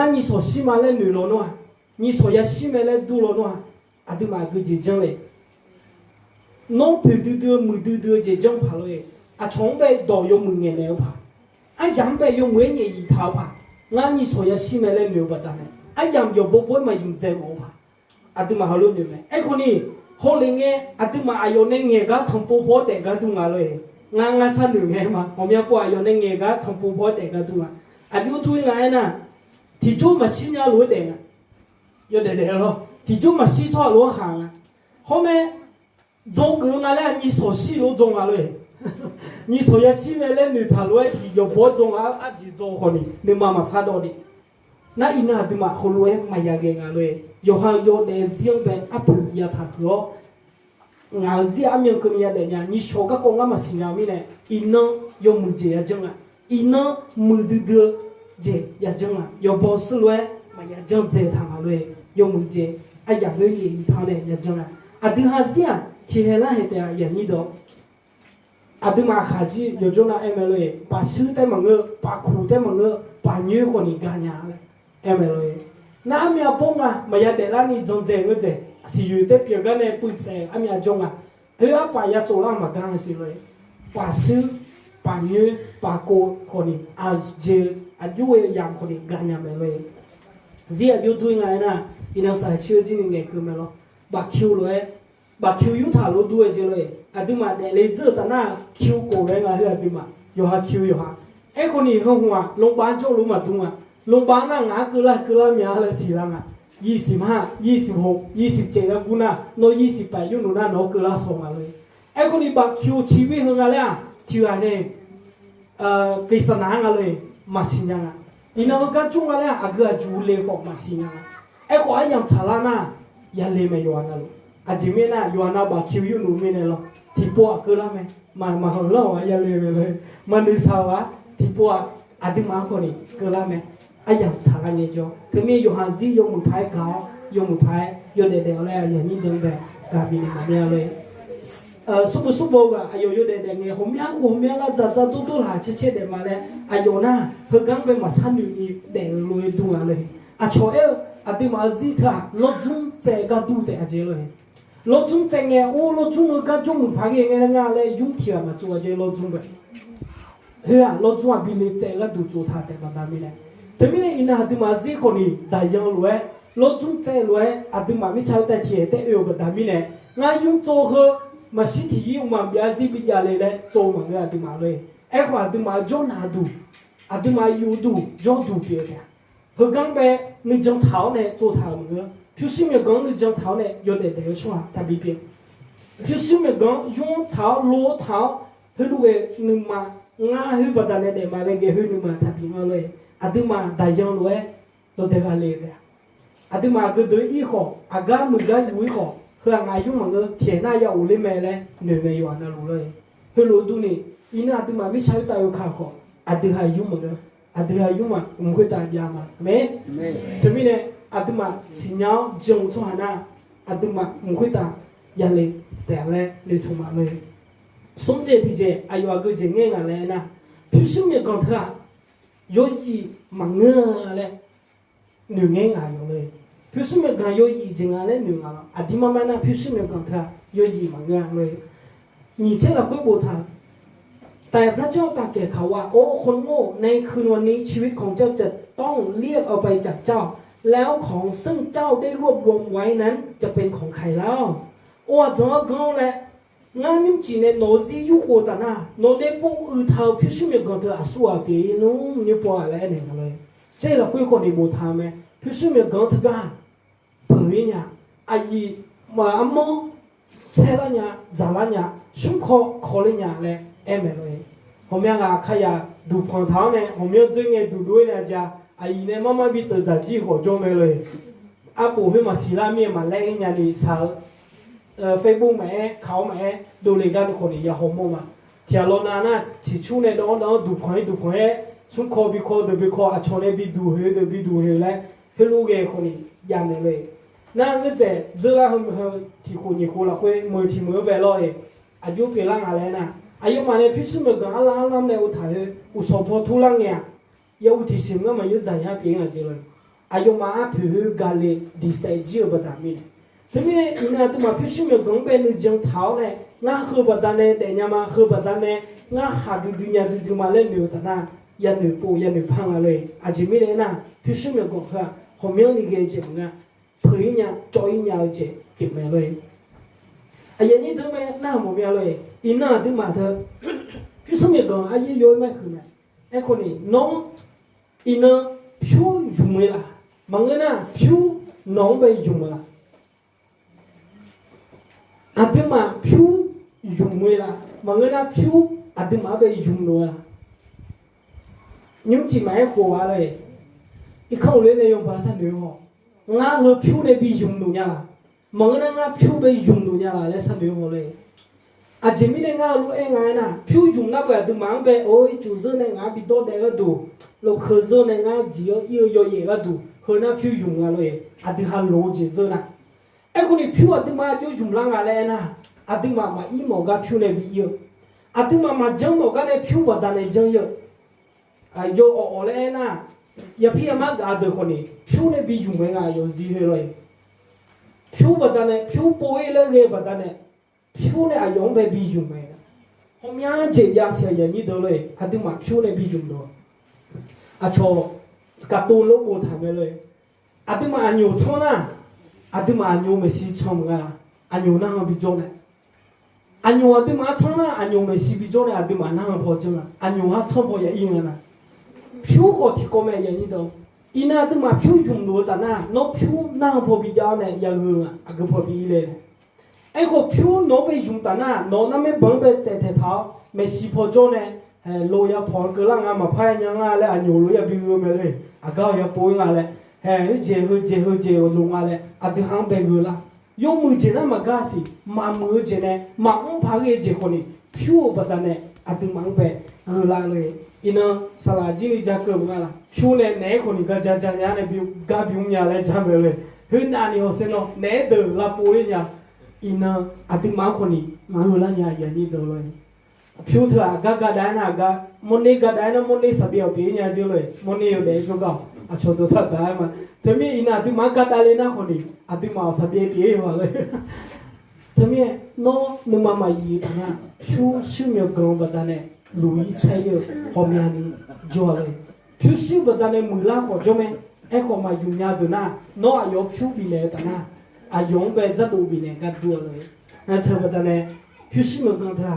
ะนี่ชอบสิมาและหนูโลนัว你说要西面来读了喏，都嘛个就讲嘞，农培没就讲怕嘞，从北到用门眼来怕，洋北用门眼一套怕，你说要西面来牛不得嘞，洋有不嘛用在我怕，都嘛好了牛没，可你好灵个，都嘛有那眼个同婆婆的个都嘛嘞，三牛眼嘛，我们要不有那眼个同婆婆的个都嘛，有对个呢，ที่จู่มาสิญญารู้เด็ก有点点咯，ที่จู่มา西错罗行后面中国嘛嘞，你说西罗中啊嘞，你说要西面嘞女他罗ที่有播中ที่中好哩，你妈妈啥道理？那伊那对嘛好罗嘛呀个啊嘞，有行有的上边不要他喝，自阿面可咪呀的呀，你说个讲嘛新疆咪嘞，伊那有门节呀种伊那门的节呀种有播是罗嘛呀种节他嘛嘞。有门节，养个野一套的也种等下子天黑了还得养一道，等嘛下子有种那MLA，把手在忙个，把裤在忙个，把女和你干呀嘞，MLA，那咪阿帮嘛呀得啦你种这个这，是有的别个呢不在，咪阿种把呀做啦嘛干是嘞，把手把女把裤和你这有个养和你干呀没嘞，这有对ไงนะอีนังสายเชื่อจริงไงคือไม่หรอบักคิวเลยบักคิวยุทธารู้ด้วยเจเลยดูมาเดลิเจอร์แต่หน้าคิวโกเลยไงเฮ้ยดูมาอยู่หาคิวอยู่หาคนนี้หัวโรงพยาบาลโจ้รู้มาดูมาโรงพยาบาลนั่งหาคือละมีอะไรสี่ละ25 26 27แล้วกูน่ะโน28อยู่หนูน่ะโนคือละส่งมาเลยคนนี้บักคิวชีวิตของอะไรที่ว่าเนี่ยปริศนาอะไรมาสิยังอีนังก็จุงอะไรก็จูเล่บอกมาสิยังก็ยังชาลานะอย่าเล่ไม่ยวนนะลูกจิเมน่ะยวนนะบักคิวอยู่หนูไม่เนี่ยหรอที่ปัวก็ละมั้ยมาหัวเราอย่าเล่ไม่เลยมันดูสาวะที่ปัวดูมาคนนี้ก็ละมั้ยยังชาลาเนี่ยจ้ะถึงมีอยู่หาซีอยู่มือพายเขาอยู่มือพายอยู่เด็กๆแล้วอย่างนี้เดินแบบกาบินมาเนี่ยเลยสุบว่าอายุอยู่เด็กๆเนี่ยผมยังละจะตู้หาเช็ดๆเด็กมาเลยอายุน่ะเพิ่งกันเป็นมาสั้นอยู่นี่เด็กรวยดูอะไรโชว์ อาติมาซีท่าลดจุงเจก็ดูแต่อาเจเลยลดจุงเจงเงโอ้ลดจุงก็จุงพาเงงานเลยยุ่งเที่ยวมาตัวเจลดจุงไปเฮ้ยลดจุงบินเจก็ดูตัวท่าแต่ก็ตามไม่ได้แต่ไม่ได้อินาอาติมาซีคนนี้ได้ยังรวยลดจุงเจรวยอาติมาไม่ใช่แต่เที่ยวแต่เอวก็ตามไม่ได้งานยุ่งโจเหอมาสิที่ยุ่งมาบิอาซีบิยาเลยเลยโจมันก็อาติมาเลยไอ้คนอาติมาจงหาดูอาติมาอยู่ดูจงดูเพียง和刚才你将头呢做头个，就是咪讲你将头呢有点点说特别变，就是咪讲用头落头，佢路嘅你嘛，我去不但呢哋買咧嘅去你嘛特別我咧，阿啲嘛大樣路誒都得個嚟嘅，阿啲嘛佢對以後，阿家咪家有以後，佢阿用乜個天那要屋裏面咧，你咪有那路咧，佢路度呢，伊那啲嘛咪少大有卡個，阿啲係用乜個。ada ayu mah mungkin tak dia mah, me, cumi ne ada mah sinyal jeng tu hana, ada mah mungkin tak yang le, tak le tu mah le. Somje ti je ayu agak jengeng le na, pisau me kau thah, yo ji mangga le, nungeng ayu le. Pisau me kau yo ji jengeng le nung ayu, ada mah mana pisau me kau thah yo ji mangga le. 你这了会不他？แต่พระเจ้าตรัสแก่เขาว่าโอ้คนโง่ในคืนวันนี้ชีวิตของเจ้าจะต้องเรียกเอาไปจากเจ้าแล้วของซึ่งเจ้าได้รวบรวมไว้นั้นจะเป็นของใครแล้วโอ้จังก็แล้วงานนี้จีเนี่ยโนซีอยู่หัวตาหน้าโนเดปูอือเท้าพิชิตมีกันเถอะอาสัวเปียนุ่มนี่ปวดอะไรเนี่ยเลยเจ้าเราคุยคนในบูทาไหมพิชิตมีกันเถอะกันเผยเนี่ยอายีมาอัมโมเซลเนี่ยจาลเนี่ยชุ่มคอเลยเนี่ยเลยเอ็มเลยผมยังอาขยะดูพองเท้าเนี่ยผมยังจึงไงดูด้วยเนี่ยจ้าอายีเนี่ยมาบิดตัวจากจีหัวจงเลยอาปู่ให้มาสีลาเมียมาแรงเนี่ยนี่สาวเฟซบุ๊กแม่เขาแม่ดูเลยกันคนนี้อย่าหอมมาเที่ยวรอนาน่ะที่ชูเนี่ยน้องดูพองชุ่มคอบิคอเดบิคออาชอนเนี่ยบิดูเฮเลยให้ลูกเอ๋คนนี้ยามเลยนั่นก็จะเจอแล้วที่คนนี้คนละคนมือที่มือไปรอเออายุเปลี่ยนอะไรนะอายุมาเนี่ยพิสูจน์เหมือนกันอะไรเนี่ยอุทัยอุศพทุลังเนี่ยยาอุทิศสิ่งนั้นมันยุ่งใจฮะเพียงอะไรเลยอายุมาผิวกาเลดีไซน์จีบดามินทีนี้อินาตัวมาพิสูจน์เหมือนกันเป็นจังเท้าเนี่ยง่าคือบดาเนี่ยแต่เนี่ยมาคือบดาเนี่ยง่าหาดูเนี่ยดูมาเล่นอยู่แต่น่ะยันหนูปูยันหนูพังอะไรอาจจะไม่ได้นะพิสูจน์เหมือนกันค่ะผมยังนี่เกจิงอ่ะเผยเนี่ยจอยเนี่ยเจ็บเก็บมาเลยอายันนี้ทำไมหน้าผมยังเลยอินาตัวมาเถอะพิสูจน์เหมือนกันอายุย้อยไม่ขึ้นเนี่ยไอ้คนนี้น้องอินาผิวยุ่งไหมล่ะมังเงินน่ะผิวน้องไปยุ่งไหมล่ะอาตัวมาผิวยุ่งไหมล่ะมังเงินน่ะผิวอาตัวมาไปยุ่งด้วยล่ะยิ่งจีไม่หัวเลยอีกคนเล่นในยงภาษาเหนือหัวงาเหอผิวเนี่ยไปยุ่งด้วยล่ะมังเงินน่ะงาผิวไปยุ่งด้วยล่ะเลยสันเหนือหัวเลยอาจจะไม่ได้งารู้เองไงนะผิวยุ่งน่ะก็ตัวมังไปโอ้ยจู่ๆเนี่ยงาไปโดนเด็กก็ดูเราเคยเจอเนี่ยงาจีอ๋อยๆๆก็ดูเฮ้ยน่ะผิวยุ่งอะไรอาตัวหาโลจิเจอนะไอ้คนนี้ผิวอาตัวมาอยู่ยุ่งล่างอะไรนะอาตัวมาอีหมอก็ผิวเนี่ยไปเยอะอาตัวมาจังหมอก็เนี่ยผิวบัดเนี่ยจังเยอะโยอ๋อเลยนะอย่าพี่มากอาตัวคนนี้ผิวเนี่ยไปยุ่งไม่งาโยจีเลยผิวบัดเนี่ยผิวป่วยเลยบัดเนี่ยผิวเนี่ยอายุไม่ไปยุ่งไม่ผมยังเจ็บยาเสียอย่างนี้เลยอาตัวมาผิวเนี่ยไปยุ่งด้วยอาชอบการ์ตูนลูกโบทำไปเลยอาตัวมาอันยูช่องนะอาตัวมาอันยูไม่ซีช่องกันอันยูนั่งไปจงเนี่ยอันยูอาตัวมาช่องนะอันยูไม่ซีไปจงเนี่ยอาตัวมานั่งพอจงอ่ะอันยูหาช่องพออย่างนี้นะผิวก็ที่ก็ไม่อย่างนี้ตัวอีน่าตัวมาผิวยุ่งด้วยแต่น่ะน้องผิวนั่งพอไปยาวเนี่ยอย่างเงี้ยอาก็พอไปเลยไอ้คนผิวน้องไปยุ่งแต่น่ะน้องนั่นไม่บังไปเจ็บเท้าไม่ซีพอจงเนี่ยโลยาพอนก็ล่างมาพายยังไงเลยอันยูโลยาบิวมาเลยอาก็ยาป่วยอะไรเฮ้ยเจ้าลงอะไรอาตัวหางไปกูละยกมือเจน่ะมากาสิมามือเจน่ะมาอุ้งพาเกเจคนนี้ผิวบัดเนี่ยอาตัวมังไปกูละเลยอินะสลาจีนี่จะเกิดอะไรผิวเนี่ยไหนคนนี้ก็จะเนี่ยบิวกาบิวเนี่ยเลยจำไปเลยเฮ้ยนั่นนี่โอเซโนไหนเดินลาป่วยเนี่ยอินะอาตัวมังคนนี้กูละเนี่ยอย่างนี้เดินเลยผิวเธอก็ได้นะก็มันนี่ก็ได้นะมันนี่สบายปีเนี่ยจุเลยมันนี่อยู่เด็กจุก็อ ชดตัวทัดได้มาเธอมีอินาตุมากัดอะไรนะคนนี้อาตุมาสับเบี้ยเบี้ยมาเลยเธอมีโน่นึกมายีตนะชูมีกรงบัดนั้นลุยใส่หอมยานีจ่อเลยชูบัดนั้นมือละก็จ่อไหมขอมาอยู่ยาดูนะโน่อายุชูบีเลยตนะอายุเบจะดูบีเลยกันตัวเลยนั่นเธอบัดนั้นชูมีกรงท่า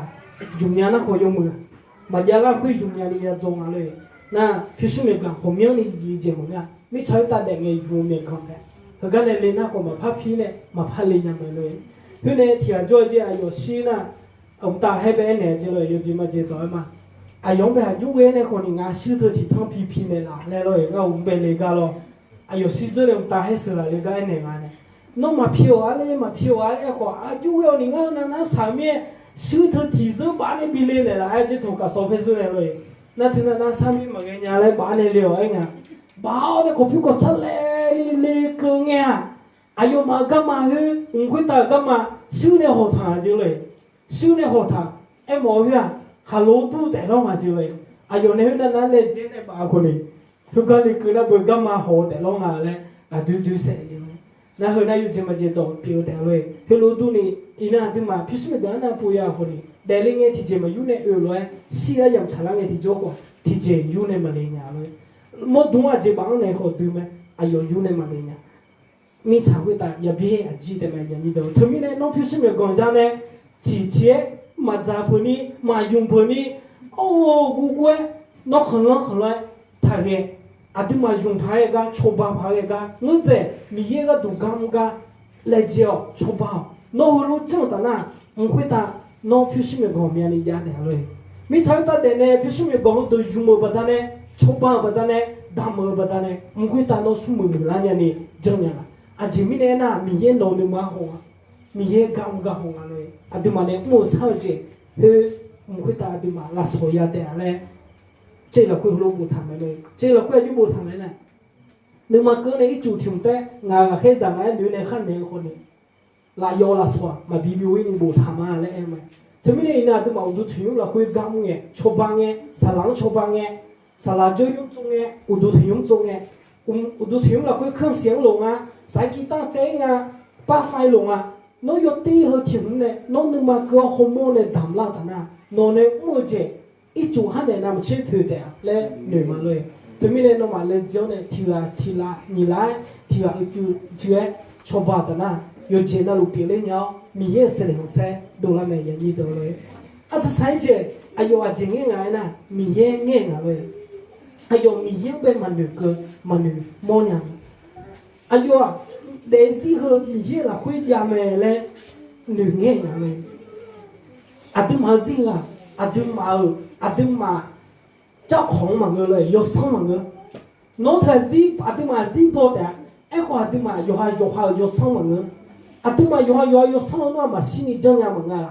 อยู่ยานะขอยมือมาเยาละคุยอยู่ยานี่จะจงอะไรนะชูมีกรงหอมยานี่จีเจมึงอ่ะไม่ใช่ตาแดงไงอยู่มีกรงแท้เขาก็เลยนะก็มาพับพี่เนี่ยมาพันเลยยังไม่เลยเพื่อนเนี่ยที่จ่อเจ้าอายุชีนะông ta hay bé này chứ rồi gì mà chỉ nói mà ai bé chú bé này còn ngã siêu thừa thì thằng phi này là rồi ông bé này cái lo ai siêu thừa ông ta hay sửa lại cái này mà này nó mà phiêu á có chú bé này nó sao mẹ siêu thừa thì giờ bán này bị lên này là ai chỉ thuộc cả số phép này rồi nó thì nó sao mẹ mà cái nhà lại bán này liều anh à bảo này có phiếu có chất lệ cơ nghe ai mà cái mà hơi ông quyết ta cái mà siêu này hậu thằng chứ rồi siêu này họ thằng em nói à hello tu để nó mà chứ vậy à giờ này nó lên trên này bảo con này chúng ta đi cứ nó bơi cái mà họ để nó mà này du sẽ đi nó hồi nay chúng ta chỉ tổ biểu để rồi hello tu này ina thì mà phía sau đó nó bơi à con này để lên nghe thì chỉ mà u này rồi xia yam chả lăng nghe thì chỗ thì chỉ u này mà lên nhà rồi một đúng là chỉ bằng này họ tu mà à giờ u này mà lên nhà mi chẳng会打也别啊记得嘛也你都他们呢弄phía sau面讲啥呢chỉ chế mà giá phơi ní mà dùng phơi ní gu nó không lại thay cái thì mà dùng phải cái choba phải cái ngư chế mi cái đủ cam cái lại chiều choba nó hồi trong ta na không phải ta nó phía sau mình còn miếng này rồi mi thấy ta để này phía sau mình còn từ dùng một bát này choba bát này đam một bát này không phải ta nó sum mình là nhà này chẳng nhà chỉ mi này na mi nó được mà hoa mi gam hoa rồi thì mà này mua sao chứ hơi không ta thì mà là soi ra để này đây là quê lô bù thằng này đây là quê bù thằng này nhưng mà cái này chủ thiểm thế ngà khi rằng ấy nếu này khăn này con này là do là soi mà bị biểu hiện bù thằng mà lại em này cho nên này là thì mà ông thiểm là quê gam nghe chụp băng nghe xà lăng chụp băng nghe xà lá chơi用中nghe ông thiểm中nghe ông thiểm là quê khang xiang lồng à sai guitar chơi à ba phai lồng à nó có tí hơi chìm này nó nhưng mà cái hormone này đảm la ta na nó này mua chế ít chủ hắn này nằm chế thừa đấy lên nổi mà rồi thế mình nó mà lên chiếu này thì là nhị lại thì là chú ấy cho bà ta na có chế nó lục tiền lên nhau mình也是零塞đồ là mày nhận gì đồ rồi à sao sai chế ai yêu anh nghe ngay na mình也nghe ngay rồi ai yêu mình也bên mà nửa mua nhàng ai yêu để gì hơn mình là quên nhà mẹ lên nửa nghe nhà mẹ thì mà gì là thì mà cháu không mà ngườiเลย有生嘛người nó thấy gì thì mà gì bao đấy em có thì mà有生嘛người thì mà有生nó mà心里真呀嘛người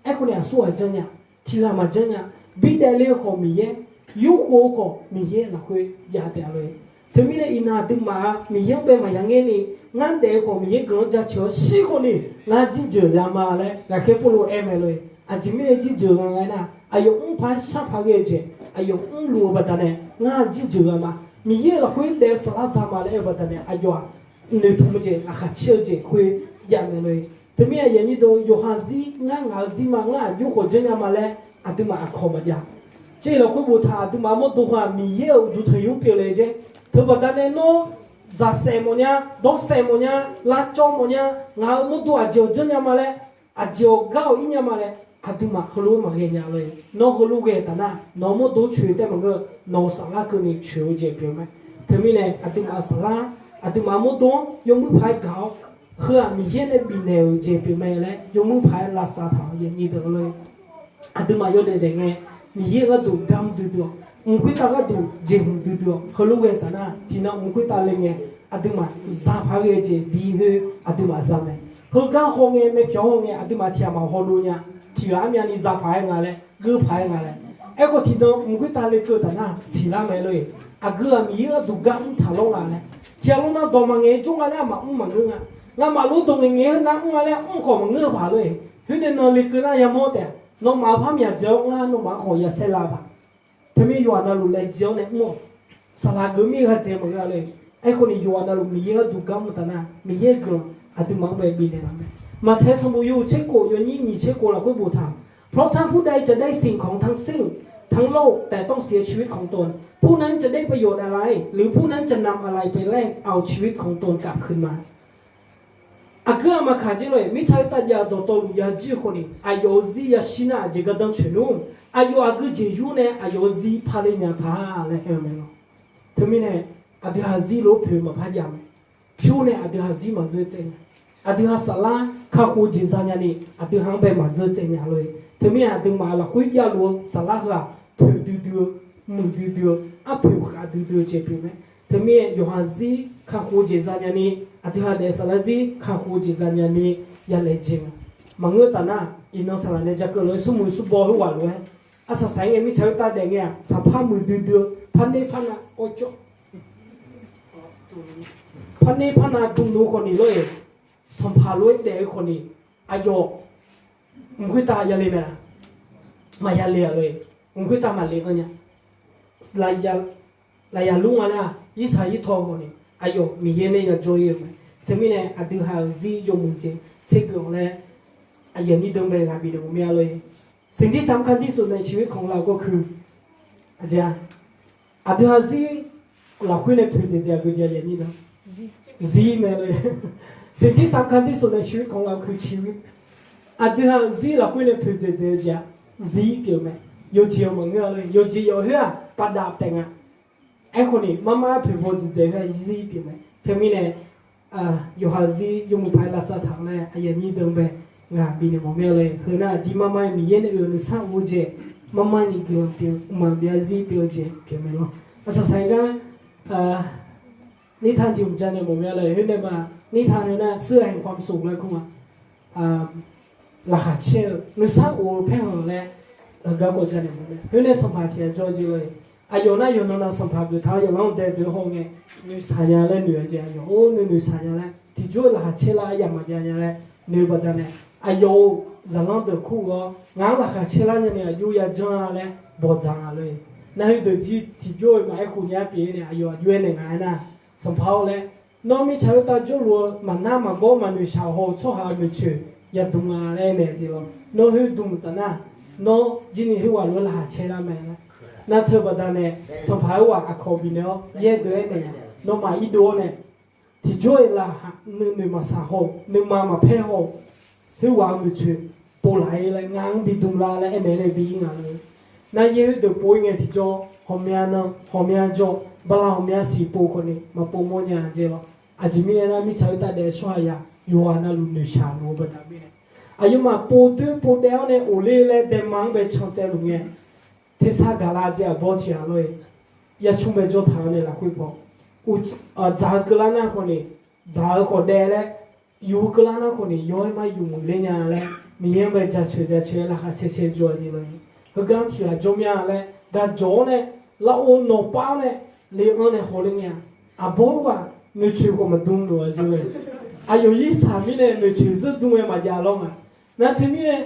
em có nhà suy真呀thì là mà真呀bị đại lệ họ mình有火họ mình là quên nhà đấy rồi thế mình này ina thì mà mình bên mà yang nghe ni ngăn để họ mình cái nó cho xí họ ni ngăn chỉ chờ ra mà lại là cái phụ em rồi chỉ mình này chỉ chờ ngay na ayo phải sắp phải cái ayo lùa bắt này ngăn chỉ chờ mà mình là quên để sala sama lại bắt này ayo nếu thu mình là khát chiều quên dạng rồi thế mình này như đó yo hazi ngăn hazi mà ngăn yo có chân mà lại thì mà không mà dạng chỉ là quên bút thà thì mà một đồ hoa mình đủ thấy用表来chứ thứ bắt này nó giá xe một nhá, đốt xe một nhá, lá cho một nhá, ngài một đồ chiều chân nhà mà lẽ, chiều gạo ít nhà mà lẽ, thì mà hulu mà cái nhà rồi, nó hulu cái ta na, nó một đồ chuyện thế mà cái nó sáng là cái này chuyện gì biết mấy, thế mình này thì mà sáng là, thì mà một đồ dùng mũi phải gạo, hơi mình hiện nay bị nêu gì biết mấy lẽ, dùng mũi phải là sao thảo gì như thế rồi, thì mà yêu để nghe, mình hiện là đồ gam được ông quyết ta cái đủ gì cũng được hồi lúc ấy ta na thì nó ông quyết ta lên nghe thì mà giá phải cái gì bị hơi thì mà giá này hồi cái hôm nghe mấy chỗ hôm nghe thì mà thiam mà hồi lúc nha thì là mình đi giá phải ngay này cứ phải ngay này em có thì nó ông quyết ta lên cơ ta na xí la mấy rồi cứ là mình cái đủ gam thả lông ngay này thì lúc nào đó mà nghe chung ngay mà ông mà ngưng à ngà mà lúc đồng nghe nó ông ngay ông còn mà ngưng phải rồi thế nên nó lên cơ na yam một đấy nó mà phải nhà cháu ngà nó mà khỏi nhà xe la ba thế mình yêu anh là lũ lệ chiếu này mua สลากก็มีข้าเจมันก็เลยไอ้คนนี้อยู่อันนั้นมีเยอะดูกรรมตนะมีเยอะกลุ่มอาตุมังไปบินเลยมาเทสมุยูเชโกยนี่มีเชโกเราคุยบูทามเพราะถ้าผู้ใดจะได้สิ่งของทั้งสิ้นทั้งโลกแต่ต้องเสียชีวิตของตนผู้นั้นจะได้ประโยชน์อะไรหรือผู้นั้นจะนำอะไรไปแลกเอาชีวิตของตนกลับคืนมาอาเกอมาขาจิเลยมิใช่ตัดยาตัวตนยาจีคนนี้อายุซียาชินาเจก็ต้องเชื่อนุ่มอายุอากุเจยูเนี่ยอายุซีพาเลญาพาอะไรเออไม่รู้ทำไมเนี่ยอาดิฮาซีโลเพื่อมาพยายามพิวเนี่ยอาดิฮาซีมาเจอเจนอาดิฮาสลาข้ากูจิซาญานี่อาดิฮังไปมาเจอเจนเลยทำไมอาดิมาละคุยยาลัวสลาเหรอเพื่อดูมึงดูอ่ะเพื่อขาดูเจ็บไหมทำไมยูฮาซีข้ากูจิซาญานี่อาดิฮาเดสลาซีข้ากูจิซาญานี่ยาเลจิมมังเงตานะอินโนสลาเนี่ยจะเกิดเลยสมุนสุบอหัวเลยอาศัยสายเงี้ยมิใช่ตาแดงเนี่ยสภาพมือดูพันนี้พันน่ะโอ้จ๊กพันนี้พันน่ะตุ้มดูคนนี้เลยสัมภาระเด็กคนนี้อายุมึงคุยตายาเลยไหมล่ะมายาเลยเลยมึงคุยตามาเลยกันเนี่ยลายาลุงอ่ะนะยี่สายยี่ทองคนนี้อายุมีเย็นเนี่ยจะจอยไหมจะมีเนี่ยอาดูหาซีโยมุงเจเช็คกันเลยอายุนี้ต้องไปหาบิดผมเนี่ยเลยสิ่งที่สำคัญที่สุดในชีวิตของเราก็คืออาจารย์อาดูหาซีเราคุยในเพจเจ้าก็จะเรียนนี่นะซีเนี่ยเลยสิ่งที่สำคัญที่สุดในชีวิตของเราคือชีวิตอาดูหาซีเราคุยในเพจเจ้าซีเกี่ยวไหมโยจีมังเงาเลยโยจีโยเฮียปัดดาบแต่งอ่ะไอ้คนนี้มาเพจเจ้าเฮียซีเกี่ยวไหมจะมีเนี่ยโยฮาซีโยมุพายลาสถานเนี่ยอายุนี้ต้องไปงานบินมอเมเลยคือน่ะดีมาไม่มีเย็นอื่นสร้างวุฒิมานี่เกี่ยวเกี่ยวมันเบียซีเกี่ยวเจเกี่ยวไหมล่ะอาศัยสังกัดนิทานที่ผมจะเนี่ยมอเมเลยเห็นได้มานิทานเนี่ยนะเสื้อแห่งความสุขเลยคุณราคาเชี่ยวนึกสร้างโอเพ่งเลยก็จะเนี่ยมอเมเห็นได้สัมผัสที่จอจีเลยอายุน่าอยู่นั่นสัมผัสอยู่ท้าอยู่นั่งเดินห้องเงี้ยนึกสัญญาเลยนึกเจ้าอยู่โอ้นึกสัญญาเลยที่จู่ราคาเชี่ยวละอย่างมาอย่างเลยนึกว่าแต่เนี่ยอายุจะลองเดินคู่ก็งานราคาเชลันเนี่ยอยู่ยาจางอะไรบ่จางเลยนั่นคือที่จู่มาไอ้คุณยาปีเนี่ยอายุเนี่ยไงนะสัมภาระเลยน้องมีชาวตาจู่รัวมันน้ามันก็มันมีชาวหัวชั่วหาไม่เชื่อยาดุงอะไรเนี่ยจี咯น้องคือดุงแต่นะน้องจีนี่คือว่ารู้ราคาเชลันไหมนะนั่นเธอบอกแต่เนี่ยสัมภาระว่าขอบินเนาะเย่ด้วยเนี่ยน้องมาอีโดเนี่ยที่จู่ละนึกมาสาหัวนึกมาเพ่หัวที่วางอยู่ชื่อปูไหลเลยงางบิดุมลาเลยไอ้เนี่ยเลยบิงอ่ะเลยนั่นยังตัวปูยังไงที่จ่อหอมยานะหอมยาจ่อบลาหอมยาสีปูคนนี้มาปูโมยาเจ้าอาจจะมีอะไรมีชาวตาเดชว่ายาอยู่อันนั้นลุนชาโนบัดนี้อายุมาปูตัวปูเดียวเนี่ยโอเล่เลยเดมังไปช่องเจ้าลุงเนี่ยที่สากาลาเจ้าบอกเจ้าเลยยาชุ่มไปจ่อทางเนี่ยละคุยบอกจากลานาคนนี้จากคนเดเลยอยู่กลางนั้นคนนี้ย้อยมาอยู่มุเลญาเลยมีเงินไปจัดเชื่อราคาเชื่อจวดนี่เลยก็การที่เราจมยาเลยการโจเนี่ยเราโอนนป้าเนี่ยเลี้ยงเนี่ยหัวเลี้ยงบอกว่าไม่ช่วยก็มาดุมด้วยใช่ไหมอายุ23เนี่ยไม่ช่วยจะดุมมาจาลงอ่ะนั่นที่นี่เนี่ย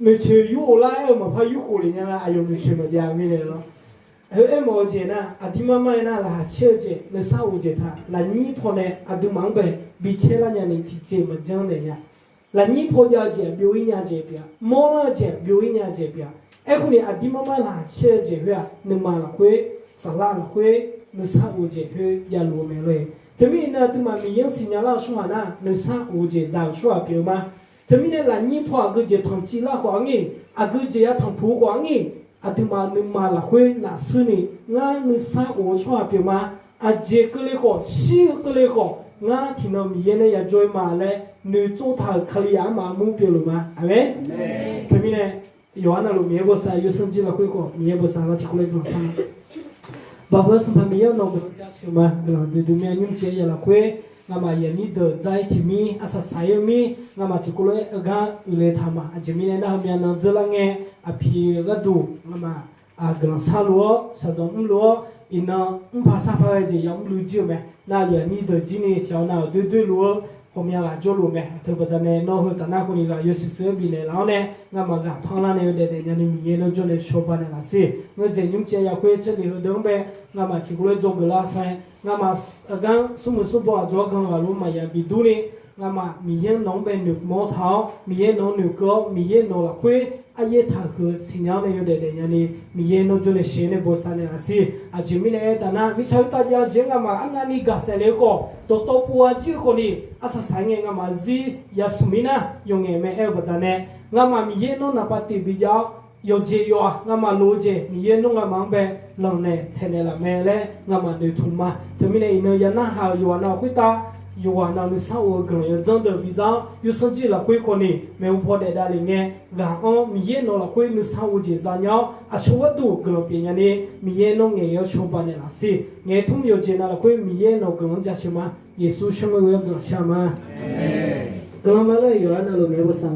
ไม่ช่วยอยู่อะไรมาพายุหัวเลี้ยงนะอายุไม่ช่วยมาจามีเลยหรอเฮ้ยหมอเจนะอาทิมาไม่น่าละเชื่อเจนึกสาวเจท่าละนี่พอเนี่ยอาดูมังไปบิเชลันยันนี่ที่เจมันจังเลยเนี่ยละนี่พอจะเจบิวอินยาเจเปียมอลเจบิวอินยาเจเปียไอ้คนนี้อาทิมาไม่ละเชื่อเจเปียนึกมาละคุยสลาละคุยนึกสาวเจเฮ้ยยาลูเมเลยจะมีน่ะตัวมันมีอย่างสิ่งละชัวนะนึกสาวเจสาวชัวเปียมาจะมีเนี่ยละนี่พอก็จะทำจีละกว่างี้อาก็จะทำผู้กว่างี้อาทิมานึกมาละคุยน่ะซึ่งนี่งานนึกสาวชัวเปียมาอาเจก็เลยก็ชีก็เลยก็งาที่น้องมีเนี่ยอยากจอยมาเลยนึกจูทาขลียามามุ่งเปลืมาอาเมนทีนี้เนี่ยย้อนเราเมียบสายยุสันจิละคุยก็เมียบสายว่าที่คุยกันซ้ำบางวันสมัยมีน้องเป็นเจ้าชิมากลางดูเมียยุ่งเจียละคุยงามาอย่างนี้เดินใจที่มีอาศัยสายมีงามาที่คุยกาอุเลธรรมะอาจจะมีเนี่ยนะมีนั่งเจริญเงี้ยอภิรัดูงามากลางสาลัวสะดงลัวอินาภาษาพระเจ้ายังรู้จีไหมน่าอย่างนี้เดินจีนี่เที่ยวน่าด้วยลัวห ผมอยากจะรู้ไหมเธอประเด็นเนี่ยน้องตาหน้าคนนี้ก็อยู่สื่อบินเลยแล้วเนี่ยงั้นมาก็ท้องล้านเนี่ยเด็ดๆยันมีเงินจนเลยชอบไปเนี่ยละสิเงินเจยุ่งเจียคุยเฉลี่ยเดิมไปงั้นมาที่กูเลยจบกันละใช่งั้นมากันสมมติสุบะจวกันว่ารู้มาอย่างบิดูนี่งั้นมามีเงินน้องเป็นหนุ่มมอเท้ามีเงินน้องหนุ่มก็มีเงินน้องละคุยอายุทางคือสิ่งนี้เนี่ยเด็ดๆยันมีเงินน้องจนเลยเสียเนี่ยบริษัทเนี่ยละสิอาจจะมีเนี่ยแต่นะวิชาวิทยาเจงมาอันนั้นนี่ก็เสร็จแล้วก็ตัวปัวจีคนนี้อาศัยเงี้ยมาจียาสุมินะยงเงี้ยไม่เอวบัดเนี่ยงั้นมามีเงินน้องนับติบิจาโยเจียวงั้นมาโลเจมีเงินน้องมาเบลงเนี่ยเทเนละแม่เลยงั้นมาดูทุ่มมาจะมีเนี่ยอินเดียน่าหาอยู่นะคุยตาอยู่ว่านามิสาวกันยังจังเดบิจาอยู่สังจีละคุยคนนี้ไม่อุปเดดอะไรเงี้ยกางอ๋อมีเงินน้องละคุยมิสาวจีจานยาวอาชวดูกันเป็นยังไงมีเงินน้องเงี้ยชอบเนี่ยละสิเงี้ยทุ่มโยเจน่าละคุยมีเงินน้องกันจะใช่ไหมเยซูช่วยกันใช่ไหมกันมาเลยอยู่อันนั้นเราไม่รู้สัง